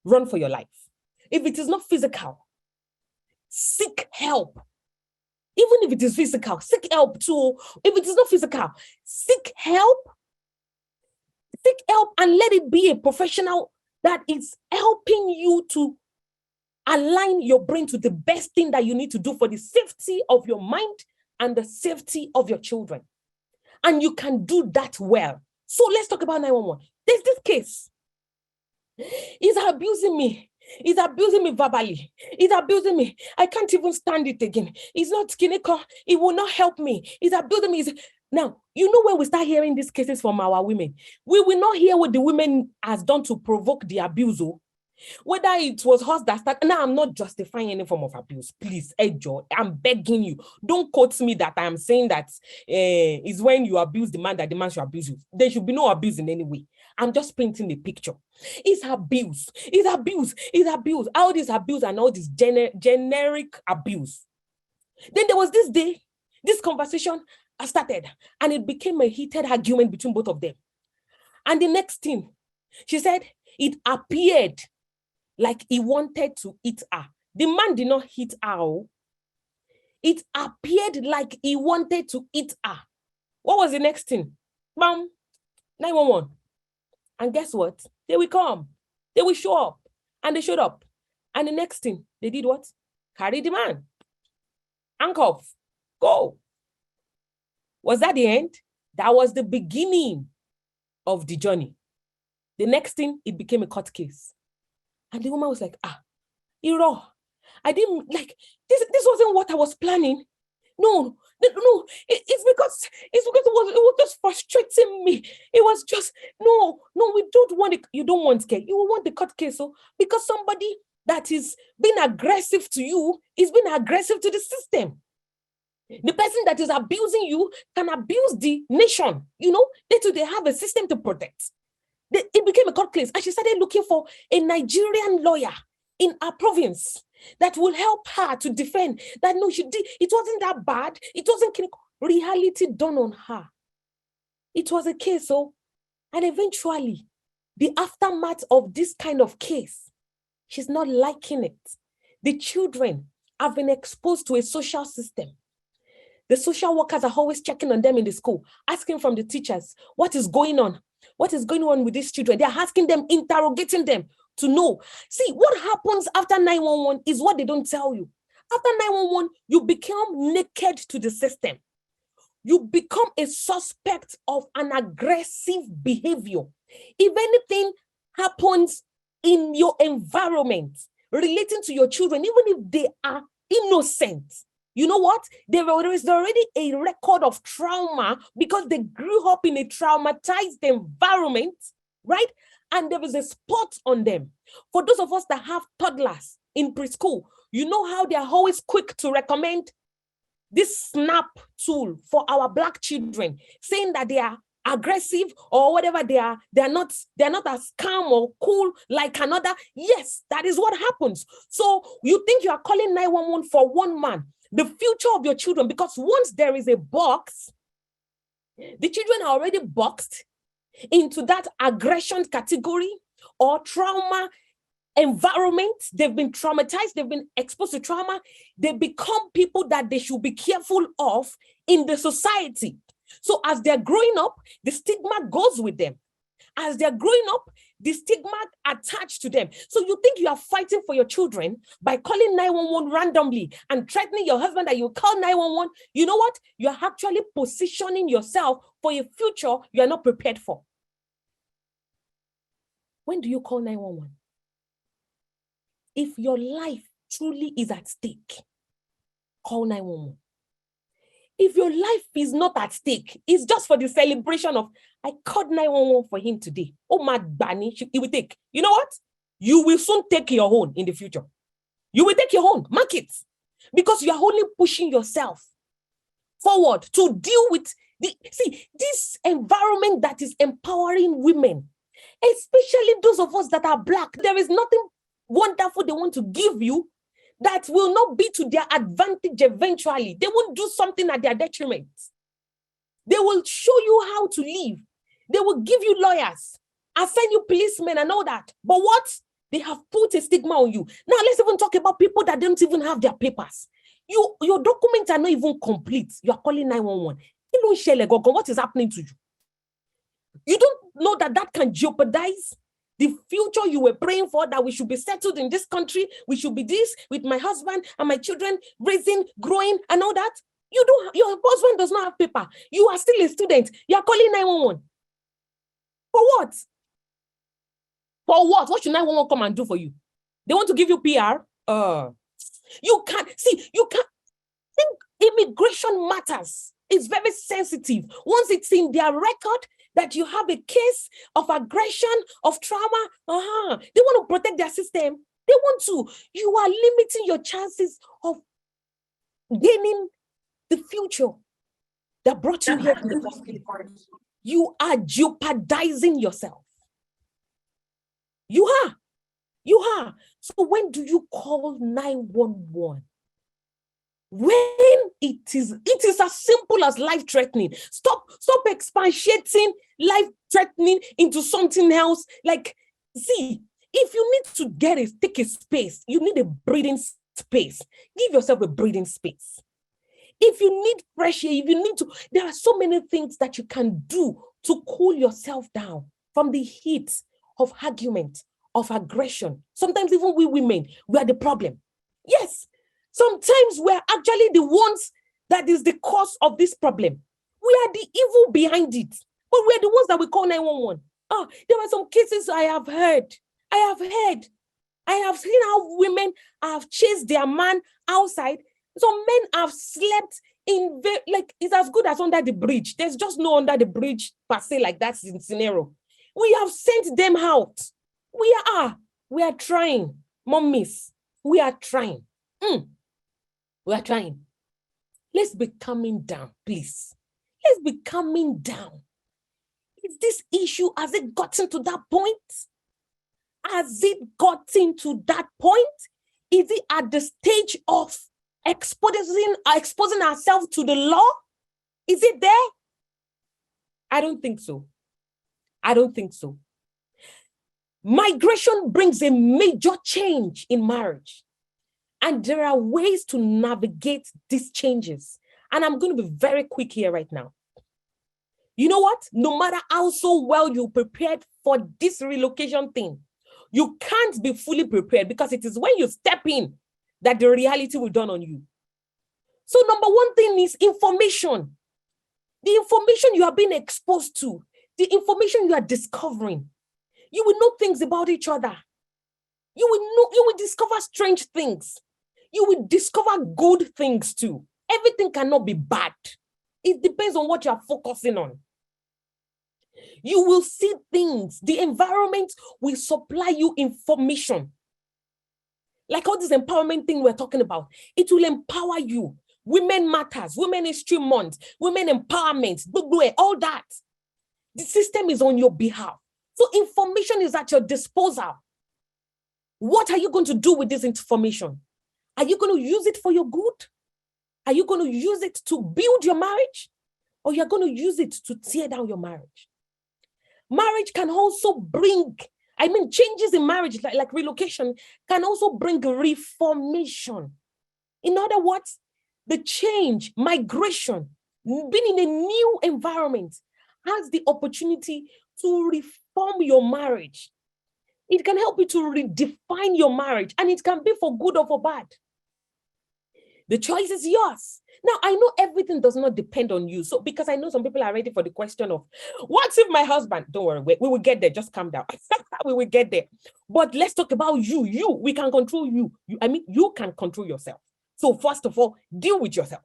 S1: run for your life. If it is not physical, seek help. Even if it is physical, seek help too. If it is not physical, seek help. Seek help and let it be a professional that is helping you to align your brain to the best thing that you need to do for the safety of your mind and the safety of your children. And you can do that well. So let's talk about 911. There's this case. He's abusing me. He's abusing me verbally. He's abusing me. I can't even stand it again. He's not clinical. He will not help me. He's abusing me. Now, you know when we start hearing these cases from our women, we will not hear what the women has done to provoke the abuse. Whether it was us that started. Now, I'm not justifying any form of abuse. Please, Ejo, I'm begging you. Don't quote me that I am saying that is when you abuse the man that the man should abuse you. There should be no abuse in any way. I'm just painting a picture. It's abuse. It's abuse. It's abuse. All this abuse and all this generic abuse. Then there was this day, this conversation started, and it became a heated argument between both of them. And the next thing, she said, it appeared like he wanted to hit her. The man did not hit her. It appeared like he wanted to hit her. What was the next thing? Bam, 911. And guess what? They will come. They will show up. And they showed up. And the next thing, they did what? Carry the man. Handcuff. Go. Was that the end? That was the beginning of the journey. The next thing, it became a court case. And the woman was like, Iro, I didn't like, this wasn't what I was planning. No, it's because it was just frustrating me. It was just, no, we don't want it. You don't want case. You want the court case. So because somebody that is being aggressive to you is being aggressive to the system. The person that is abusing you can abuse the nation. You know, they have a system to protect. It became a court case, and she started looking for a Nigerian lawyer in her province that will help her to defend that. No, it wasn't that bad. It wasn't reality done on her. It was a case, and eventually, the aftermath of this kind of case, she's not liking it. The children have been exposed to a social system. The social workers are always checking on them in the school, asking from the teachers, what is going on? What is going on with these children? They're asking them, interrogating them to know. See, what happens after 911 is what they don't tell you. After 911, you become naked to the system. You become a suspect of an aggressive behavior. If anything happens in your environment relating to your children, even if they are innocent, you know what? There is already a record of trauma because they grew up in a traumatized environment, right? And there is a spot on them. For those of us that have toddlers in preschool, you know how they are always quick to recommend this SNAP tool for our Black children, saying that they are aggressive or whatever they are not as calm or cool like another. Yes, that is what happens. So you think you are calling 911 for one man, the future of your children, because once there is a box, the children are already boxed into that aggression category or trauma environment. They've been traumatized, they've been exposed to trauma. They become people that they should be careful of in the society. So as they're growing up, the stigma goes with them. As they're growing up, the stigma attached to them. So you think you are fighting for your children by calling 911 randomly and threatening your husband that you call 911. You know what? You're actually positioning yourself for a future you are not prepared for. When do you call 911? If your life truly is at stake, call 911. If your life is not at stake, it's just for the celebration of, I called 911 for him today. Oh, my Bunny, he will take. You know what? You will soon take your own in the future. You will take your own, mark it. Because you are only pushing yourself forward to deal with this environment that is empowering women, especially those of us that are Black. There is nothing wonderful they want to give you that will not be to their advantage eventually. They won't do something at their detriment. They will show you how to live. They will give you lawyers, assign you policemen and all that. But what? They have put a stigma on you. Now let's even talk about people that don't even have their papers. Your documents are not even complete. You are calling 911. What is happening to you? You don't know that can jeopardize the future you were praying for, that we should be settled in this country. We should be this with my husband and my children, raising, growing, and all that. Your husband does not have paper. You are still a student. You are calling 911. For what? For what? What should 911 come and do for you? They want to give you PR? You can't think immigration matters. It's very sensitive. Once it's in their record that you have a case of aggression, of trauma, they want to protect their system. They want to. You are limiting your chances of gaining the future that brought you here to the first place. You are jeopardizing yourself. You are. So when do you call 911? When it is as simple as life-threatening. Stop expatiating life-threatening into something else. Like, see, if you need to take a space, you need a breathing space. Give yourself a breathing space. If you need fresh air, there are so many things that you can do to cool yourself down from the heat of argument, of aggression. Sometimes even we women, we are the problem. Yes. Sometimes we're actually the ones that is the cause of this problem. We are the evil behind it, but we're the ones that we call 911. There were some cases I have heard. I have seen how women have chased their man outside. Some men have slept in, it's as good as under the bridge. There's just no under the bridge per se, like that scenario. We have sent them out. We are trying, mommies. We are trying. We are trying. Let's be coming down, please. Let's be coming down. Is this issue, has it gotten to that point? Has it gotten to that point? Is it at the stage of exposing ourselves to the law? Is it there? I don't think so. Migration brings a major change in marriage. And there are ways to navigate these changes. And I'm going to be very quick here right now. You know what? No matter how so well you prepared for this relocation thing, You can't be fully prepared because it is when you step in that the reality will dawn on you. So number one thing is information. The information you are being exposed to, the information you are discovering. You will know things about each other. You will discover strange things. You will discover good things too. Everything cannot be bad. It depends on what you are focusing on. You will see things. The environment will supply you information. Like all this empowerment thing we're talking about, it will empower you. Women Matters, Women History Month, Women Empowerment, all that. The system is on your behalf. So information is at your disposal. What are you going to do with this information? Are you going to use it for your good? Are you going to use it to build your marriage? Or you're going to use it to tear down your marriage? Marriage can also bring, changes in marriage, like relocation, can also bring reformation. In other words, the change, migration, being in a new environment has the opportunity to reform your marriage. It can help you to redefine your marriage, and it can be for good or for bad. The choice is yours. Now, I know everything does not depend on you. So, because I know some people are ready for the question of, what if my husband, don't worry, we will get there, just calm down. We will get there. But let's talk about you. We can control you. You can control yourself. So first of all, deal with yourself.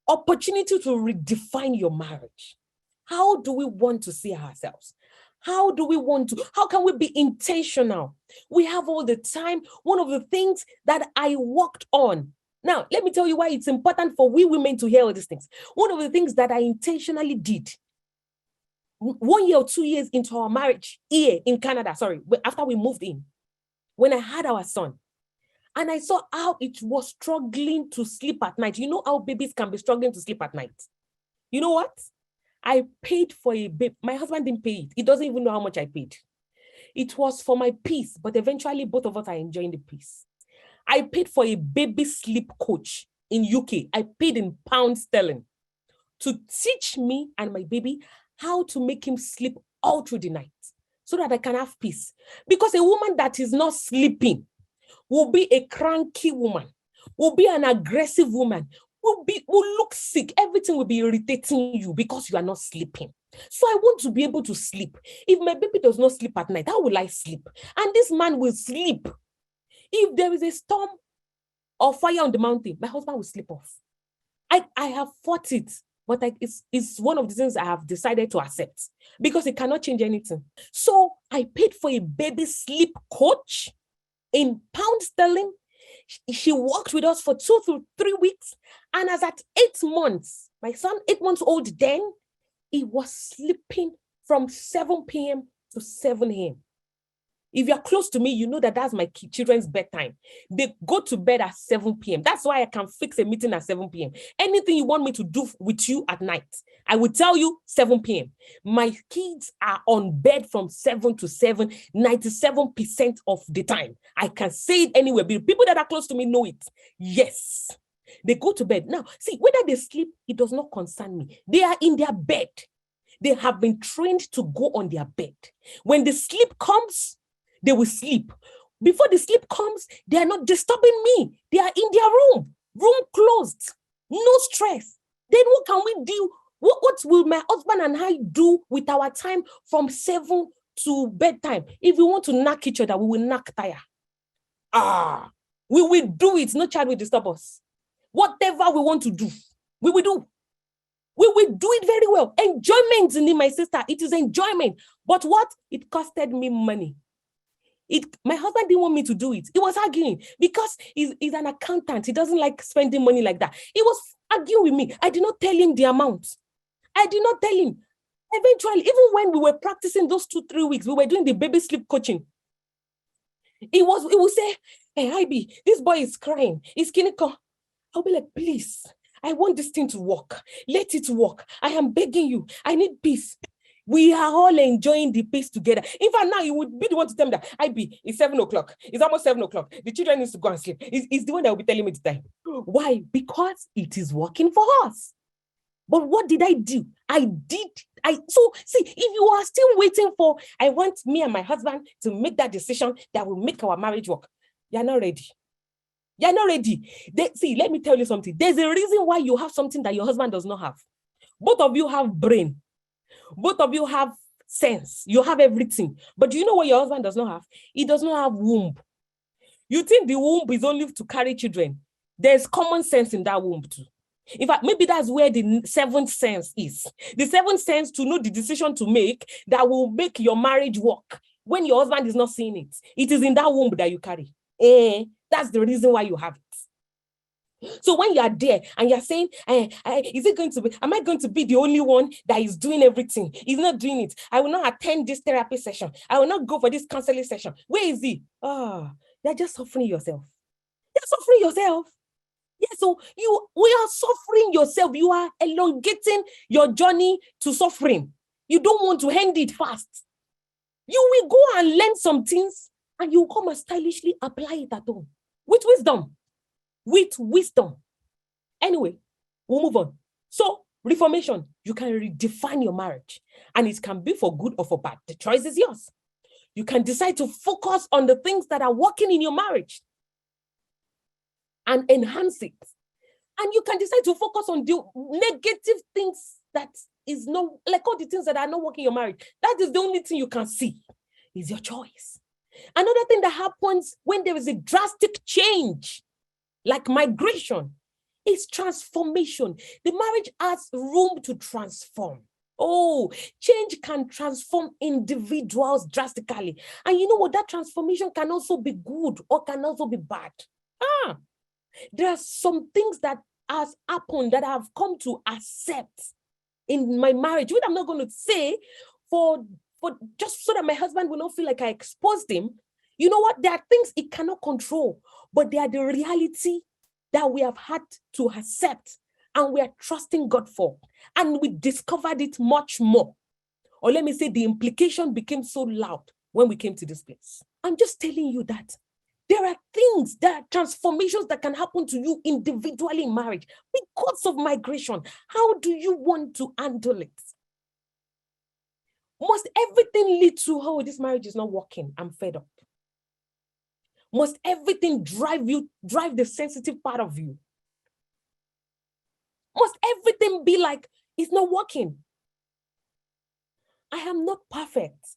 S1: Opportunity to redefine your marriage. How do we want to see ourselves? How can we be intentional? We have all the time. One of the things that I worked on. Now, let me tell you why it's important for we women to hear all these things. One of the things that I intentionally did 1 year or 2 years into our marriage here in Canada, after we moved in, when I had our son, and I saw how it was struggling to sleep at night. You know how babies can be struggling to sleep at night. You know what? I paid for a baby. My husband didn't pay it. He doesn't even know how much I paid. It was for my peace, but eventually both of us are enjoying the peace. I paid for a baby sleep coach in UK. I paid in £sterling to teach me and my baby how to make him sleep all through the night so that I can have peace. Because a woman that is not sleeping will be a cranky woman, will be an aggressive woman, will look sick. Everything will be irritating you because you are not sleeping. So I want to be able to sleep. If my baby does not sleep at night, how will I sleep? And this man will sleep. If there is a storm or fire on the mountain, my husband will sleep off. I have fought it, but it's one of the things I have decided to accept because it cannot change anything. So I paid for a baby sleep coach in £sterling. She worked with us for 2 to 3 weeks. And as at 8 months, my son, 8 months old then, he was sleeping from 7 p.m. to 7 a.m. If you're close to me, you know that that's my children's bedtime. They go to bed at 7 p.m. That's why I can fix a meeting at 7 p.m. Anything you want me to do with you at night, I will tell you 7 p.m. My kids are on bed from 7 to 7, 97% of the time. I can say it anywhere. People that are close to me know it. Yes. They go to bed. Now, see, whether they sleep, it does not concern me. They are in their bed. They have been trained to go on their bed. When the sleep comes, they will sleep. Before the sleep comes, they are not disturbing me. They are in their room closed, no stress. Then what can we do? What will my husband and I do with our time from 7 to bedtime? If we want to knock each other, we will knock tire. We will do it. No child will disturb us. Whatever we want to do, we will do. We will do it very well. Enjoyment, my sister. It is enjoyment. But what? It costed me money. My husband didn't want me to do it. He was arguing because he's an accountant. He doesn't like spending money like that. He was arguing with me. I did not tell him the amount. I did not tell him. Eventually, even when we were practicing those 2-3 weeks, we were doing the baby sleep coaching. He would say, "Hey, Ivy, this boy is crying. He's clinical." I'll be like, "Please, I want this thing to work. Let it work. I am begging you. I need peace." We are all enjoying the peace together. In fact, now you would be the one to tell me that, "IB, it's 7 o'clock. It's almost 7 o'clock. The children need to go and sleep." It's the one that will be telling me the time. Why? Because it is working for us. But what did I do? So see, if you are still waiting for, I want me and my husband to make that decision that will make our marriage work, you're not ready. You're not ready. See, let me tell you something. There's a reason why you have something that your husband does not have. Both of you have brain. Both of you have sense. You have everything. But do you know what your husband does not have? He does not have womb. You think the womb is only to carry children. There's common sense in that womb too. In fact, maybe that's where the seventh sense is. The seventh sense to know the decision to make that will make your marriage work when your husband is not seeing it. It is in that womb that you carry. That's the reason why you have it. So when you are there and you're saying, am I going to be the only one that is doing everything? He's not doing it. I will not attend this therapy session. I will not go for this counseling session. Where is he? You're just suffering yourself. You're suffering yourself. Yeah, so we are suffering yourself. You are elongating your journey to suffering. You don't want to end it fast. You will go and learn some things and you come and stylishly apply it at home. With wisdom. With wisdom. Anyway, we'll move on. So, reformation, you can redefine your marriage. And it can be for good or for bad. The choice is yours. You can decide to focus on the things that are working in your marriage and enhance it. And you can decide to focus on the negative things that is not, like all the things that are not working in your marriage. That is the only thing you can see. Is your choice. Another thing that happens when there is a drastic change, like migration, is transformation. The marriage has room to transform. Change can transform individuals drastically. And you know what? That transformation can also be good or can also be bad. There are some things that has happened that I've come to accept in my marriage, which I'm not going to say for just so that my husband will not feel like I exposed him. You know what? There are things he cannot control, but they are the reality that we have had to accept and we are trusting God for. And we discovered it much more. Or let me say the implication became so loud when we came to this place. I'm just telling you that there are things, there are transformations that can happen to you individually in marriage because of migration. How do you want to handle it? Must everything lead to, this marriage is not working, I'm fed up? Must everything drive the sensitive part of you? Must everything be like, it's not working? I am not perfect,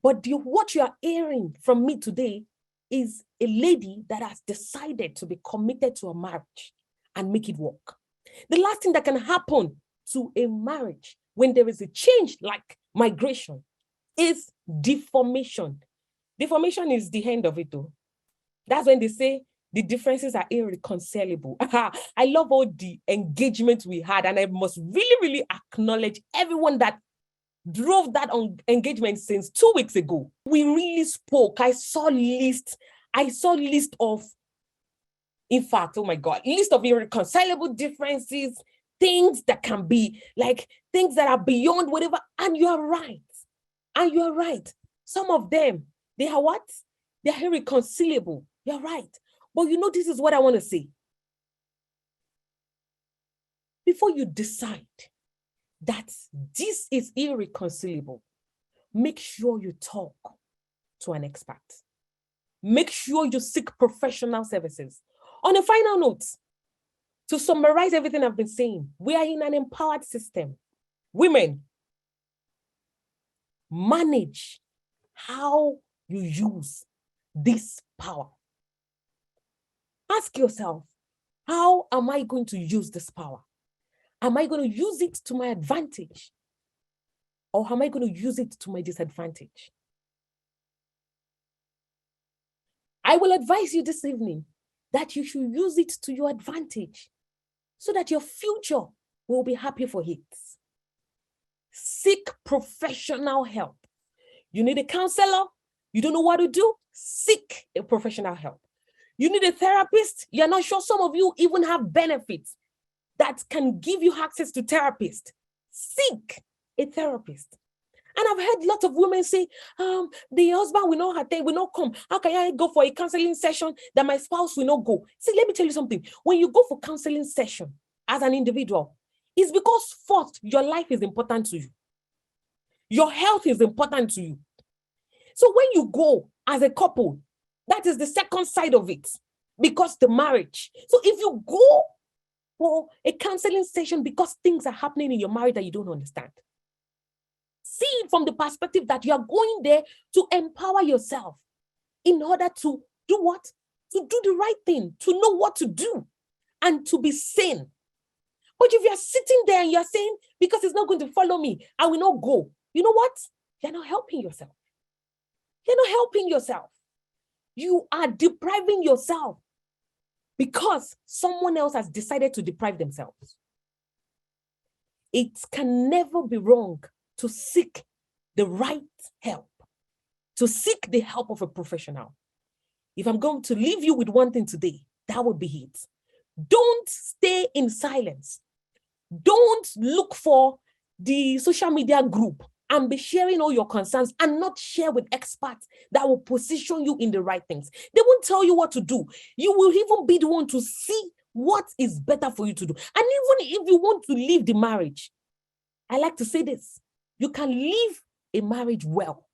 S1: but what you are hearing from me today is a lady that has decided to be committed to a marriage and make it work. The last thing that can happen to a marriage when there is a change like migration is deformation. Deformation is the end of it though. That's when they say the differences are irreconcilable. I love all the engagement we had, and I must really, really acknowledge everyone that drove that engagement since 2 weeks ago. We really spoke. I saw list of, in fact, oh my God, list of irreconcilable differences, things that can be like things that are beyond whatever. And you are right. Some of them, they are what? They are irreconcilable. You're right. But you know, this is what I want to say. Before you decide that this is irreconcilable, make sure you talk to an expert. Make sure you seek professional services. On a final note, to summarize everything I've been saying, we are in an empowered system. Women, manage how you use this power. Ask yourself, how am I going to use this power? Am I going to use it to my advantage? Or am I going to use it to my disadvantage? I will advise you this evening that you should use it to your advantage so that your future will be happy for it. Seek professional help. You need a counselor, you don't know what to do, seek a professional help. You need a therapist, you're not sure, some of you even have benefits that can give you access to therapists. Seek a therapist. And I've heard lots of women say, the husband will not attend, will not come. How can I go for a counseling session that my spouse will not go? See, let me tell you something. When you go for counseling session as an individual, It's because first, your life is important to you. Your health is important to you. So when you go as a couple, that is the second side of it, because the marriage. So if you go for a counseling session because things are happening in your marriage that you don't understand, see it from the perspective that you are going there to empower yourself in order to do what? To do the right thing, to know what to do, and to be sane. But if you're sitting there and you're saying, because it's not going to follow me, I will not go, you know what? You're not helping yourself. You're not helping yourself. You are depriving yourself because someone else has decided to deprive themselves. It can never be wrong to seek the right help, to seek the help of a professional. If I'm going to leave you with one thing today, that would be it. Don't stay in silence. Don't look for the social media group and be sharing all your concerns and not share with experts that will position you in the right things. They won't tell you what to do. You will even be the one to see what is better for you to do. And even if you want to leave the marriage, I like to say this, you can leave a marriage well.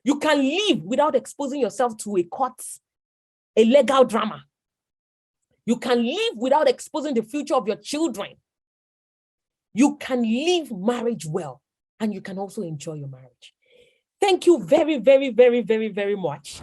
S1: You can leave without exposing yourself to a court, a legal drama. You can live without exposing the future of your children. You can live marriage well, and you can also enjoy your marriage. Thank you very, very, very, very, very much.